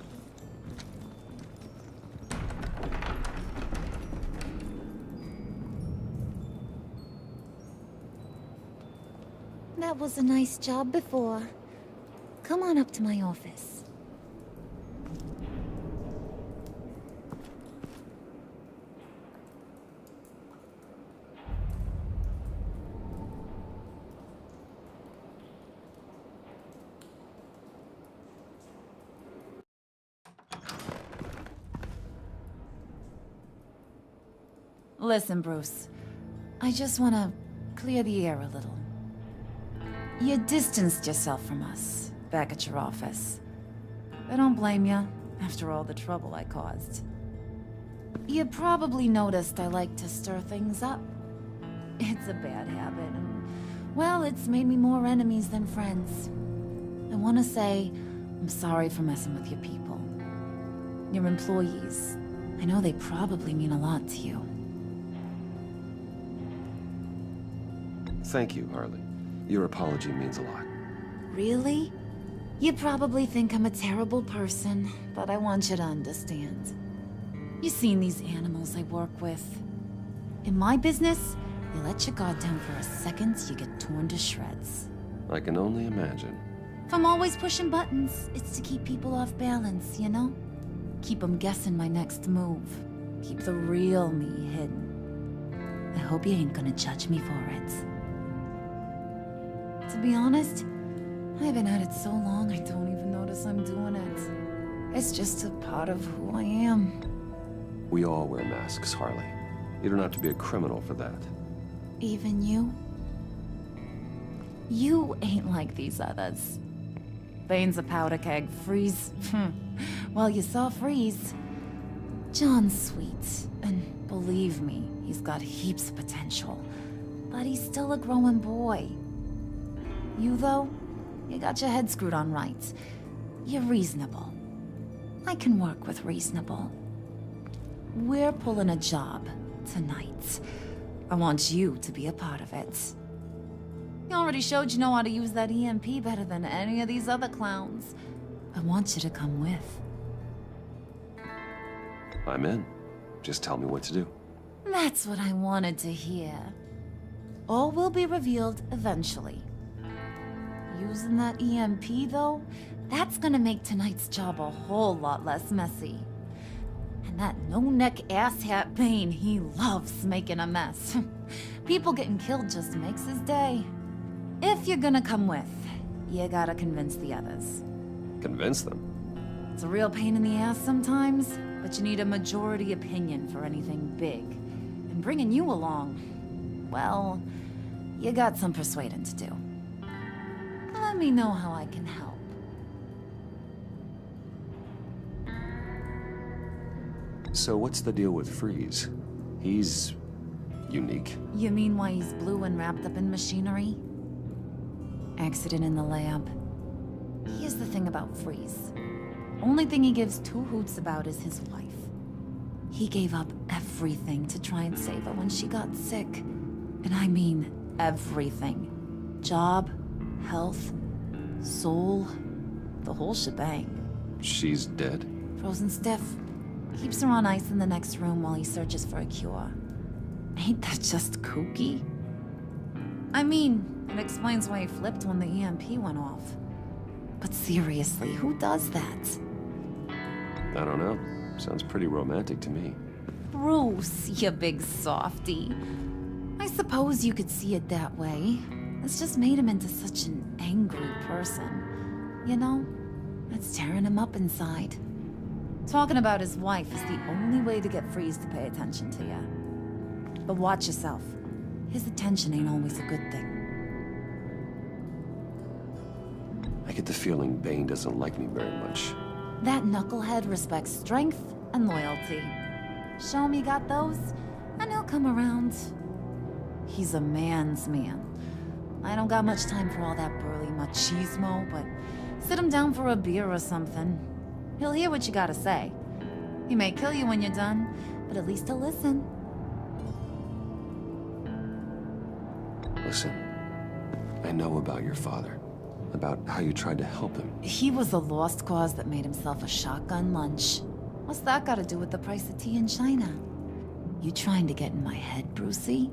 That was a nice job before. Come on up to my office. Listen, Bruce. I just want to clear the air a little. You distanced yourself from us, back at your office. I don't blame you, after all the trouble I caused. You probably noticed I like to stir things up. It's a bad habit, and, well, it's made me more enemies than friends. I want to say, I'm sorry for messing with your people. Your employees. I know they probably mean a lot to you. Thank you, Harley. Your apology means a lot. Really? You probably think I'm a terrible person, but I want you to understand. You've seen these animals I work with. In my business, you let your guard down for a second, you get torn to shreds. I can only imagine. If I'm always pushing buttons, it's to keep people off balance, you know? Keep them guessing my next move. Keep the real me hidden. I hope you ain't gonna judge me for it. To be honest, I've been at it so long I don't even notice I'm doing it. It's just a part of who I am. We all wear masks, Harley. You don't have to be a criminal for that. Even you? You ain't like these others. Bane's a powder keg. Freeze. Well, you saw Freeze. John's sweet, and believe me, he's got heaps of potential. But he's still a growing boy. You, though, you got your head screwed on right. You're reasonable. I can work with reasonable. We're pulling a job tonight. I want you to be a part of it. You already showed you know how to use that EMP better than any of these other clowns. I want you to come with. I'm in. Just tell me what to do. That's what I wanted to hear. All will be revealed eventually. Using that EMP, though, That's gonna make tonight's job a whole lot less messy. And that no-neck asshat Bane, he loves making a mess. People getting killed just makes his day. If you're gonna come with, you gotta convince the others. Convince them? It's a real pain in the ass sometimes, but you need a majority opinion for anything big. And bringing you along, well, you got some persuading to do. Let me know how I can help. So what's the deal with Freeze? He's unique. You mean why he's blue and wrapped up in machinery? Accident in the lab. Here's the thing about Freeze. Only thing he gives two hoots about is his wife. He gave up everything to try and save her when she got sick. And I mean everything. Job, health, soul, the whole shebang. She's dead? Frozen stiff. Keeps her on ice in the next room while he searches for a cure. Ain't that just kooky? I mean, it explains why he flipped when the EMP went off. But seriously, who does that? I don't know. Sounds pretty romantic to me. Bruce, you big softy. I suppose you could see it that way. It's just made him into such an angry person. You know, it's tearing him up inside. Talking about his wife is the only way to get Freeze to pay attention to you. But watch yourself. His attention ain't always a good thing. I get the feeling Bane doesn't like me very much. That knucklehead respects strength and loyalty. Show him you got those, and he'll come around. He's a man's man. I don't got much time for all that burly machismo, but sit him down for a beer or something. He'll hear what you gotta say. He may kill you when you're done, but at least he'll listen. Listen, I know about your father. About how you tried to help him. He was a lost cause that made himself a shotgun lunch. What's that got to do with the price of tea in China? You trying to get in my head, Brucey?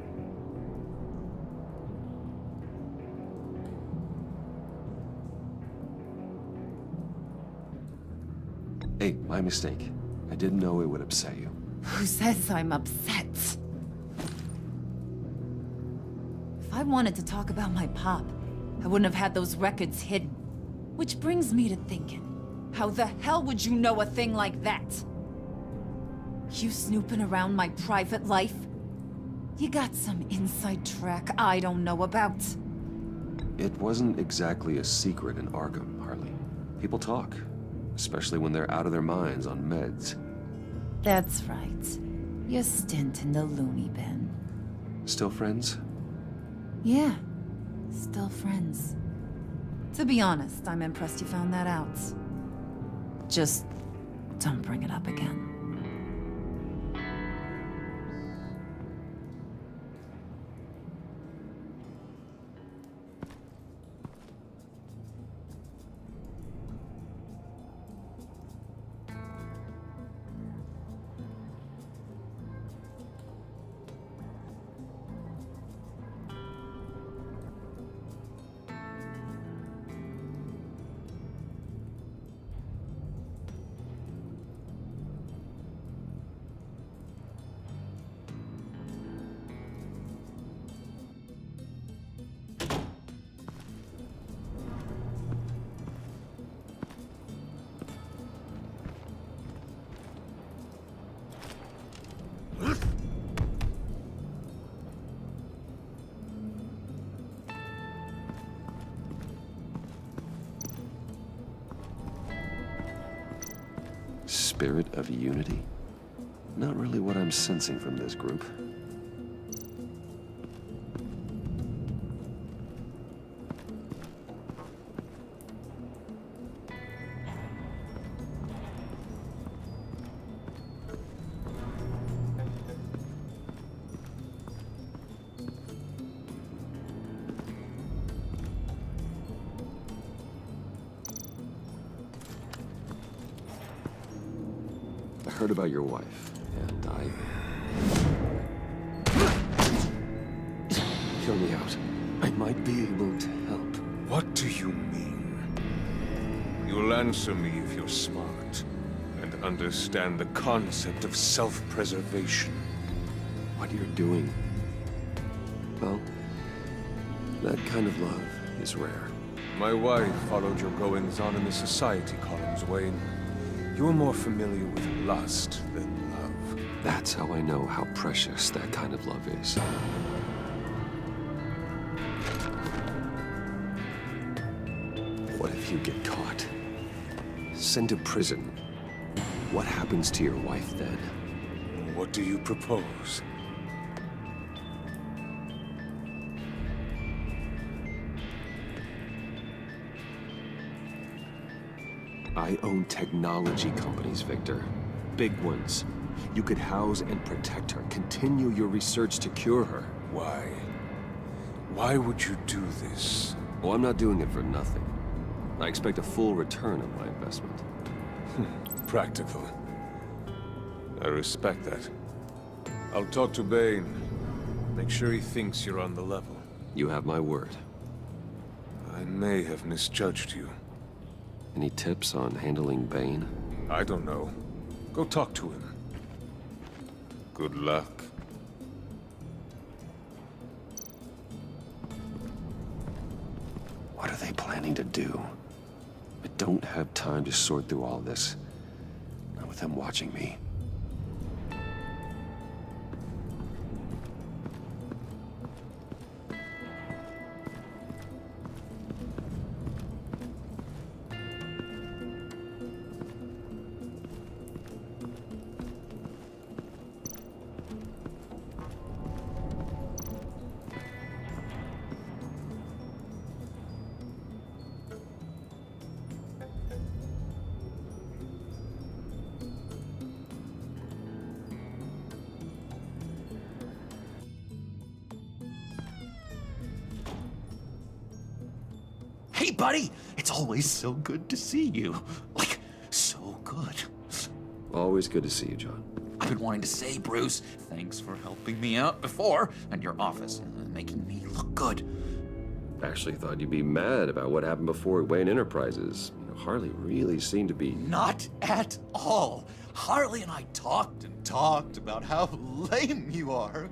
Hey, my mistake. I didn't know it would upset you. Who says I'm upset? If I wanted to talk about my pop, I wouldn't have had those records hidden. Which brings me to thinking, how the hell would you know a thing like that? You snooping around my private life? You got some inside track I don't know about. It wasn't exactly a secret in Arkham, Harley. People talk, especially when they're out of their minds on meds. That's right. Your stint in the loony bin. Still friends? Yeah. Still friends. To be honest, I'm impressed you found that out. Just don't bring it up again. Spirit of unity? Not really what I'm sensing from this group. I heard about your wife, and Hear me out. I might be able to help. What do you mean? You'll answer me if you're smart and understand the concept of self-preservation. What you're doing, well, that kind of love is rare. My wife followed your goings-on in the society columns, Wayne. You were more familiar with lust than love. That's how I know how precious that kind of love is. What if you get caught? Sent to prison. What happens to your wife then? What do you propose? I own technology companies, Victor. Big ones. You could house and protect her, continue your research to cure her. Why? Why would you do this? Well, I'm not doing it for nothing. I expect a full return on my investment. Practical. I respect that. I'll talk to Bane. Make sure he thinks you're on the level. You have my word. I may have misjudged you. Any tips on handling Bane? I don't know. Go talk to him. Good luck. What are they planning to do? I don't have time to sort through all this. Not with them watching me. Hey, buddy! It's always so good to see you. Like, so good. Always good to see you, John. I've been wanting to say, Bruce, thanks for helping me out before, and your office, making me look good. Actually thought you'd be mad about what happened before at Wayne Enterprises. You know, Harley really seemed to be... Not at all. Harley and I talked and talked about how lame you are.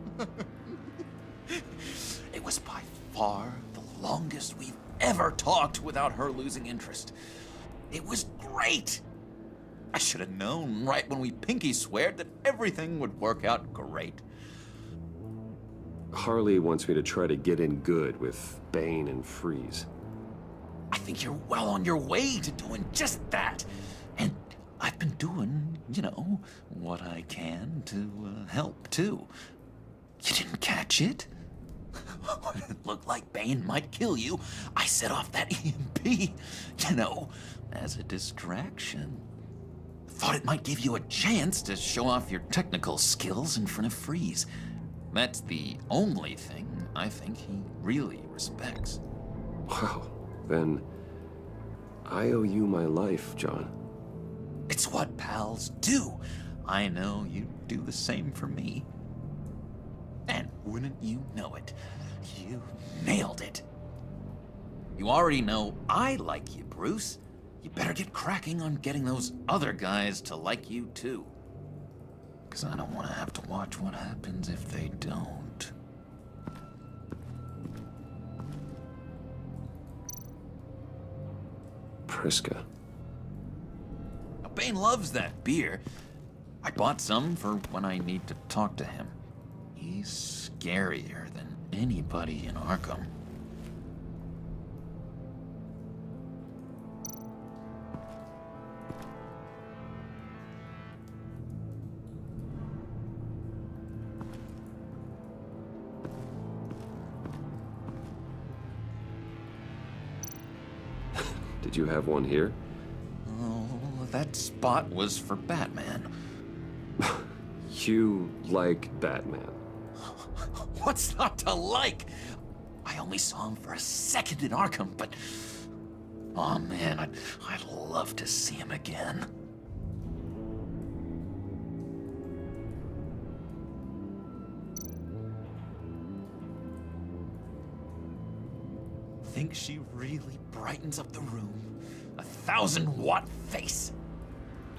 It was by far the longest we've ever talked without her losing interest. It was great. I should have known right when we pinky sweared that everything would work out great. Harley wants me to try to get in good with Bane and Freeze. I think you're well on your way to doing just that. And I've been doing, you know, what I can to help, too. You didn't catch it? When it looked like Bane might kill you, I set off that EMP, you know, as a distraction. Thought it might give you a chance to show off your technical skills in front of Freeze. That's the only thing I think he really respects. Wow, then I owe you my life, John. It's what pals do. I know you'd do the same for me. And wouldn't you know it, you nailed it. You already know I like you, Bruce. You better get cracking on getting those other guys to like you, too. Because I don't want to have to watch what happens if they don't. Priska. Now, Bane loves that beer. I bought some for when I need to talk to him. He's scarier than anybody in Arkham. Did you have one here? Oh, that spot was for Batman. You like Batman? What's not to like? I only saw him for a second in Arkham, but... oh man, I'd love to see him again. Think she really brightens up the room? 1,000-watt face.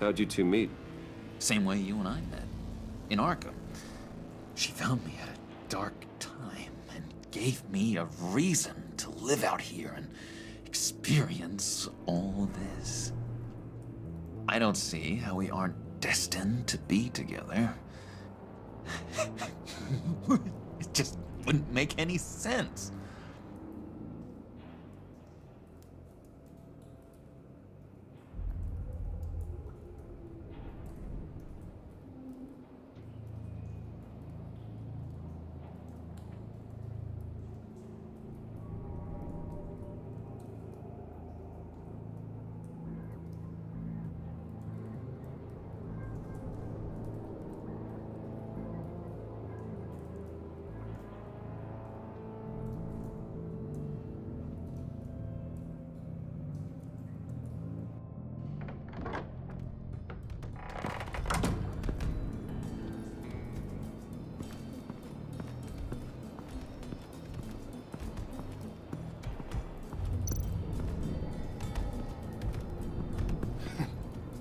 How'd you two meet? Same way you and I met. In Arkham. She found me at a dark time and gave me a reason to live out here and experience all this. I don't see how we aren't destined to be together. It just wouldn't make any sense.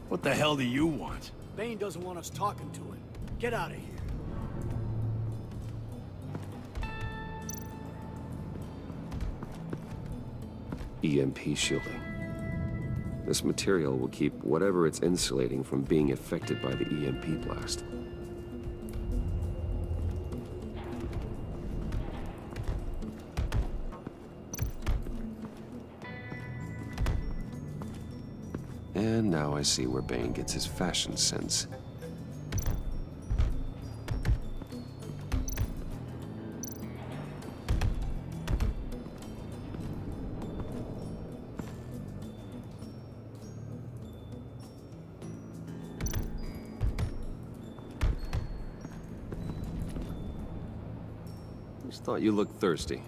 What the hell do you want? Bane doesn't want us talking to him. Get out of here. EMP shielding. This material will keep whatever it's insulating from being affected by the EMP blast. And now I see where Bane gets his fashion sense. Just thought you looked thirsty.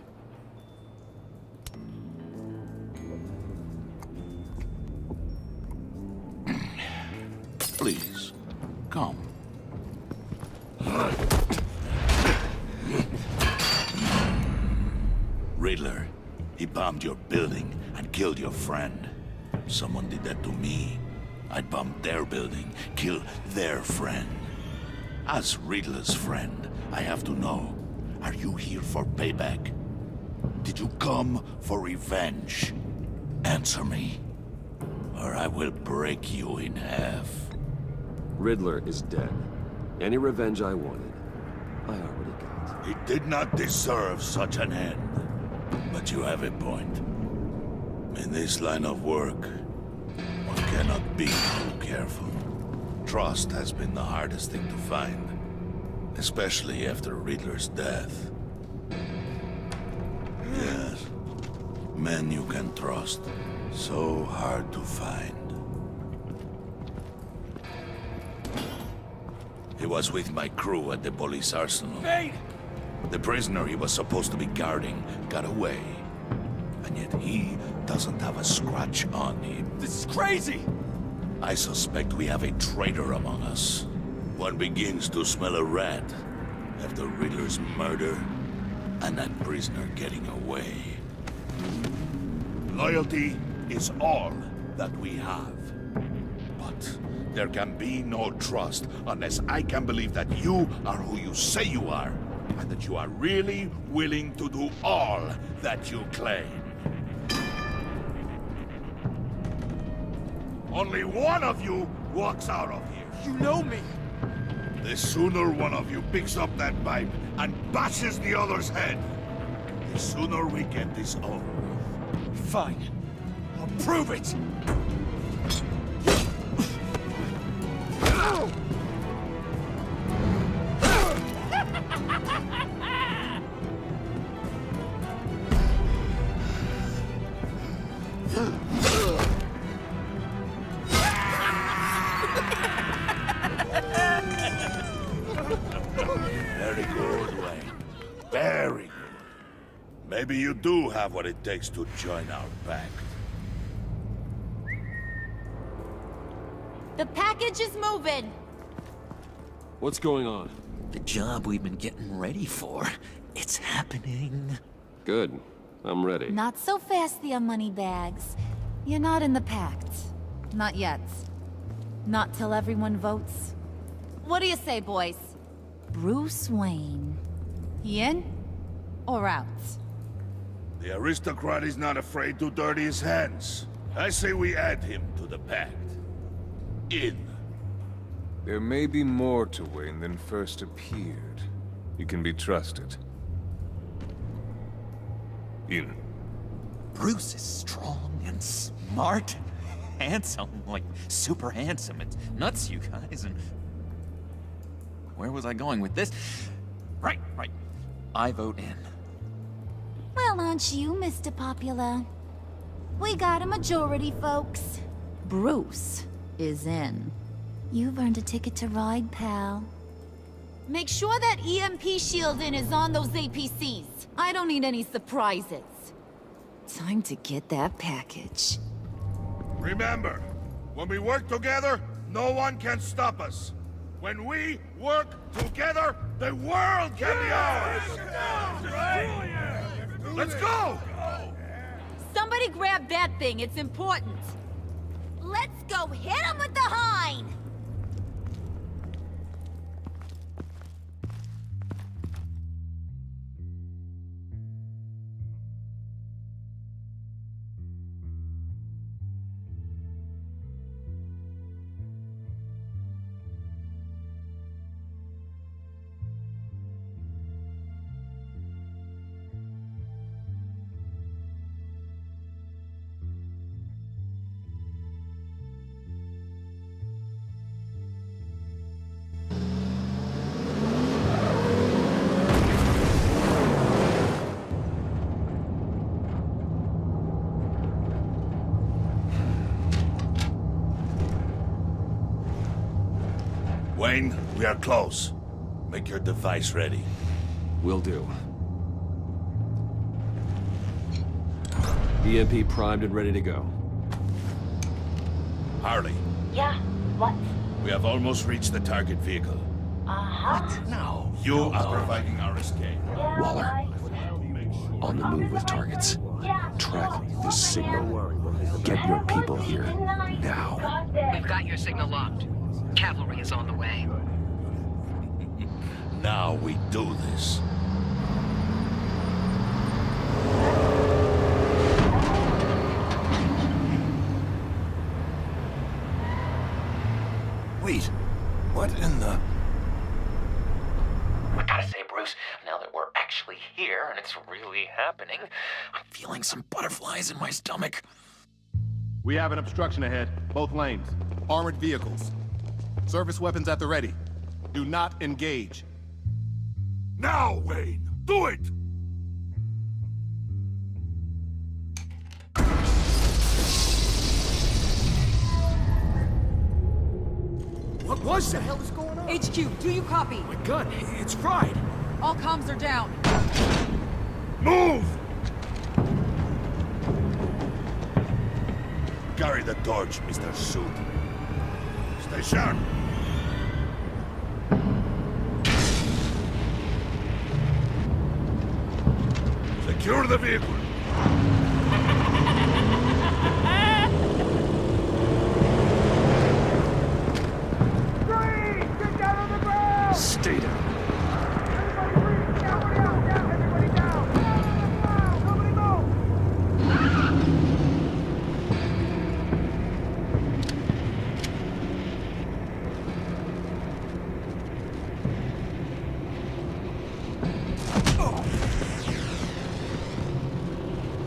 Please, come. Riddler, he bombed your building and killed your friend. Someone did that to me. I'd bomb their building, kill their friend. As Riddler's friend, I have to know, are you here for payback? Did you come for revenge? Answer me, or I will break you in half. Riddler is dead. Any revenge I wanted, I already got. He did not deserve such an end. But you have a point. In this line of work, one cannot be too careful. Trust has been the hardest thing to find, especially after Riddler's death. Yes, men you can trust, so hard to find. He was with my crew at the police arsenal. Bane! The prisoner he was supposed to be guarding got away. And yet he doesn't have a scratch on him. This is crazy! I suspect we have a traitor among us. One begins to smell a rat after Riddler's murder and that prisoner getting away. Loyalty is all that we have. But there can be no trust unless I can believe that you are who you say you are, and that you are really willing to do all that you claim. Only one of you walks out of here. You know me! The sooner one of you picks up that pipe and bashes the other's head, the sooner we get this over with. Fine. I'll prove it! Very good, Wayne. Very good. Maybe you do have what it takes to join our pact. The package is moving! What's going on? The job we've been getting ready for. It's happening. Good. I'm ready. Not so fast, the money bags. You're not in the Pact. Not yet. Not till everyone votes. What do you say, boys? Bruce Wayne. He in? Or out? The aristocrat is not afraid to dirty his hands. I say we add him to the Pact. In. There may be more to Wayne than first appeared. He can be trusted. In. Bruce is strong and smart and handsome, like super handsome. It's nuts, you guys, and... Where was I going with this? Right. I vote in. Well, aren't you, Mr. Popular? We got a majority, folks. Bruce is in. You've earned a ticket to ride, pal. Make sure that EMP shielding is on those APCs. I don't need any surprises. Time to get that package. Remember, when we work together, no one can stop us. When we work together, the world can be ours! Let's go! Somebody grab that thing, it's important. Let's go hit him with the hind! Wayne, we are close. Make your device ready. Will do. EMP primed and ready to go. Harley. Yeah, what? We have almost reached the target vehicle. What? No. You are providing our escape. Waller. On the move with targets. Track this signal. Get your people here. Now. We've got your signal locked. Cavalry is on the way. Now we do this. Wait, what in the... I gotta say, Bruce, now that we're actually here and it's really happening, I'm feeling some butterflies in my stomach. We have an obstruction ahead, both lanes. Armored vehicles. Service weapons at the ready. Do not engage. Now, Wayne! Do it! What was that? What the hell is going on? HQ, do you copy? My gun, it's fried. All comms are down. Move! Carry the torch, Mr. Suit. Stay sharp. Secure the vehicle. Get down on the ground! Stay down. Everybody down! Everybody down! Nobody move!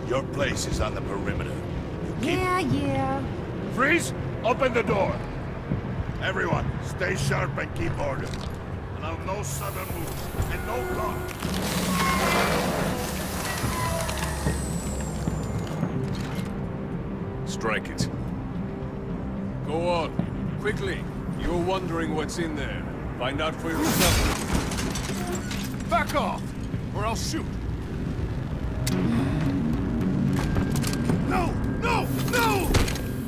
Your place is on the perimeter. Yeah. Freeze! Open the door! Everyone, stay sharp and keep order. Allow no sudden moves, and no block. Strike it. Go on. Quickly. You're wondering what's in there. Find out for yourself. Back off, or I'll shoot. No! No! No!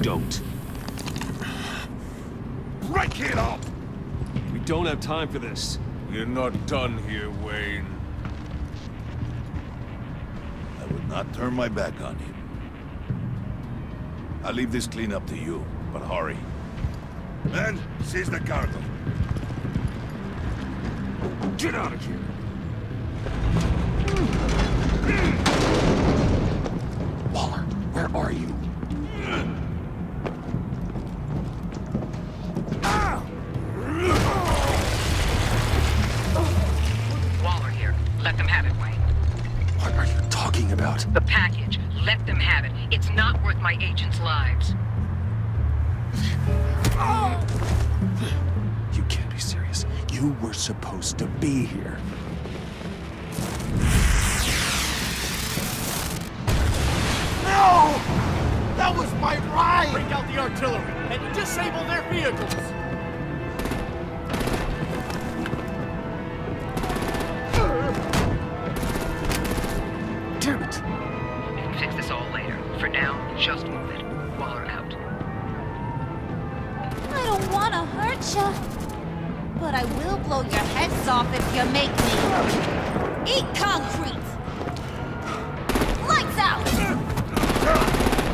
Don't. Break it up! We don't have time for this. We're not done here, Wayne. I would not turn my back on him. I'll leave this clean up to you, but hurry. Men, seize the cargo. Get out of here! Waller, where are you? Waller here. Let them have it, Wayne. What are you talking about? The package. Let them have it. It's not worth my agents' lives. You can't be serious. You were supposed to be here. No! That was my ride! Bring out the artillery and disable their vehicles! Damn it! We can fix this all later. For now, just move it. Waller out. I don't want to hurt ya, but I will blow your heads off if you make me. Eat concrete! Lights out!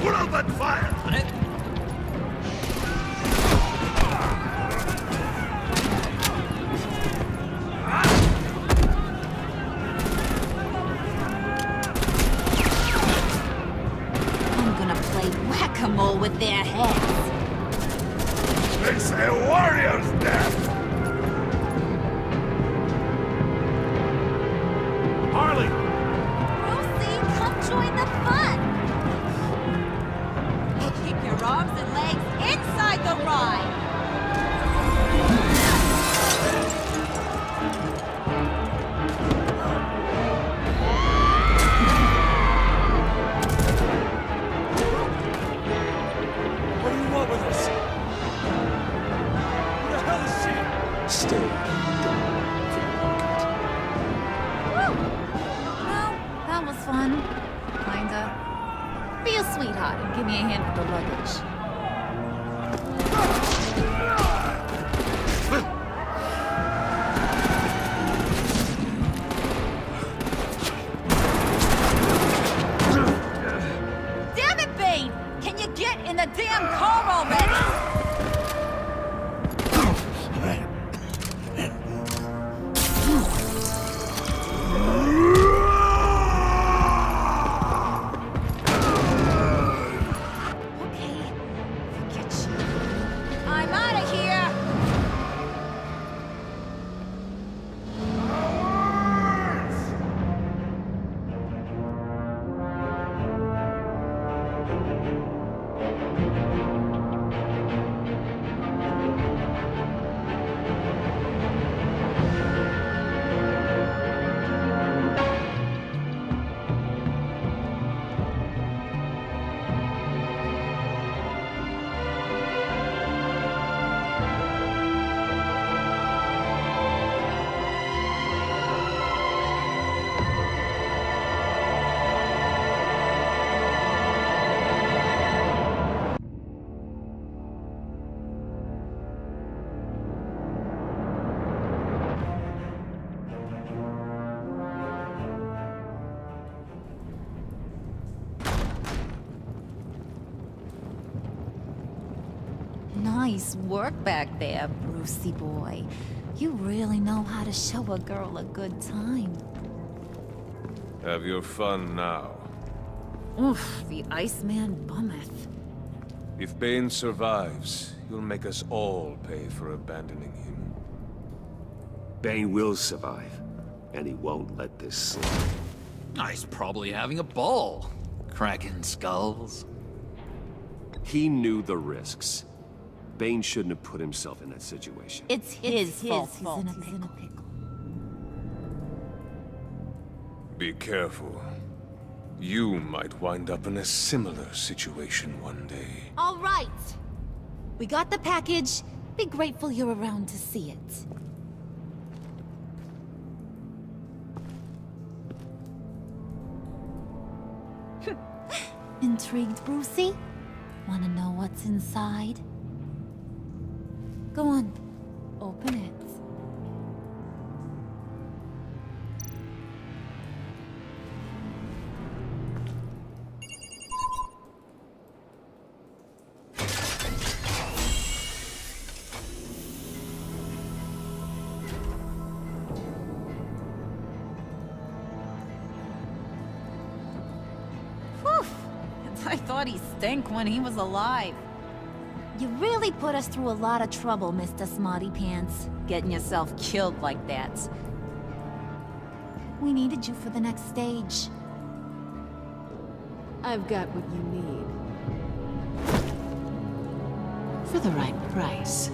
Put out that fire! I'm gonna play whack-a-mole with their heads. It's a warrior's death! Harley! Lucy, come join the fun! Keep your arms and legs inside the ride! What do you want with us? Who the hell is she? Stay down for the pocket. Woo! Well, that was fun. Kinda. Be a sweetheart and give me a hand with the luggage. Damn it, Bane! Can you get in the damn car already? Okay, forget you. I'm out of here! Nice work back there, Brucey boy. You really know how to show a girl a good time. Have your fun now. Oof, the Iceman bummeth. If Bane survives, you'll make us all pay for abandoning him. Bane will survive, and he won't let this slide. He's probably having a ball. Cracking skulls. He knew the risks. Bane shouldn't have put himself in that situation. It's his fault he's in a pickle. Be careful. You might wind up in a similar situation one day. All right. We got the package. Be grateful you're around to see it. Intrigued, Brucey? Wanna know what's inside? Go on. Open it. I thought he stank when he was alive. You really put us through a lot of trouble, Mr. Smarty Pants. Getting yourself killed like that. We needed you for the next stage. I've got what you need. For the right price.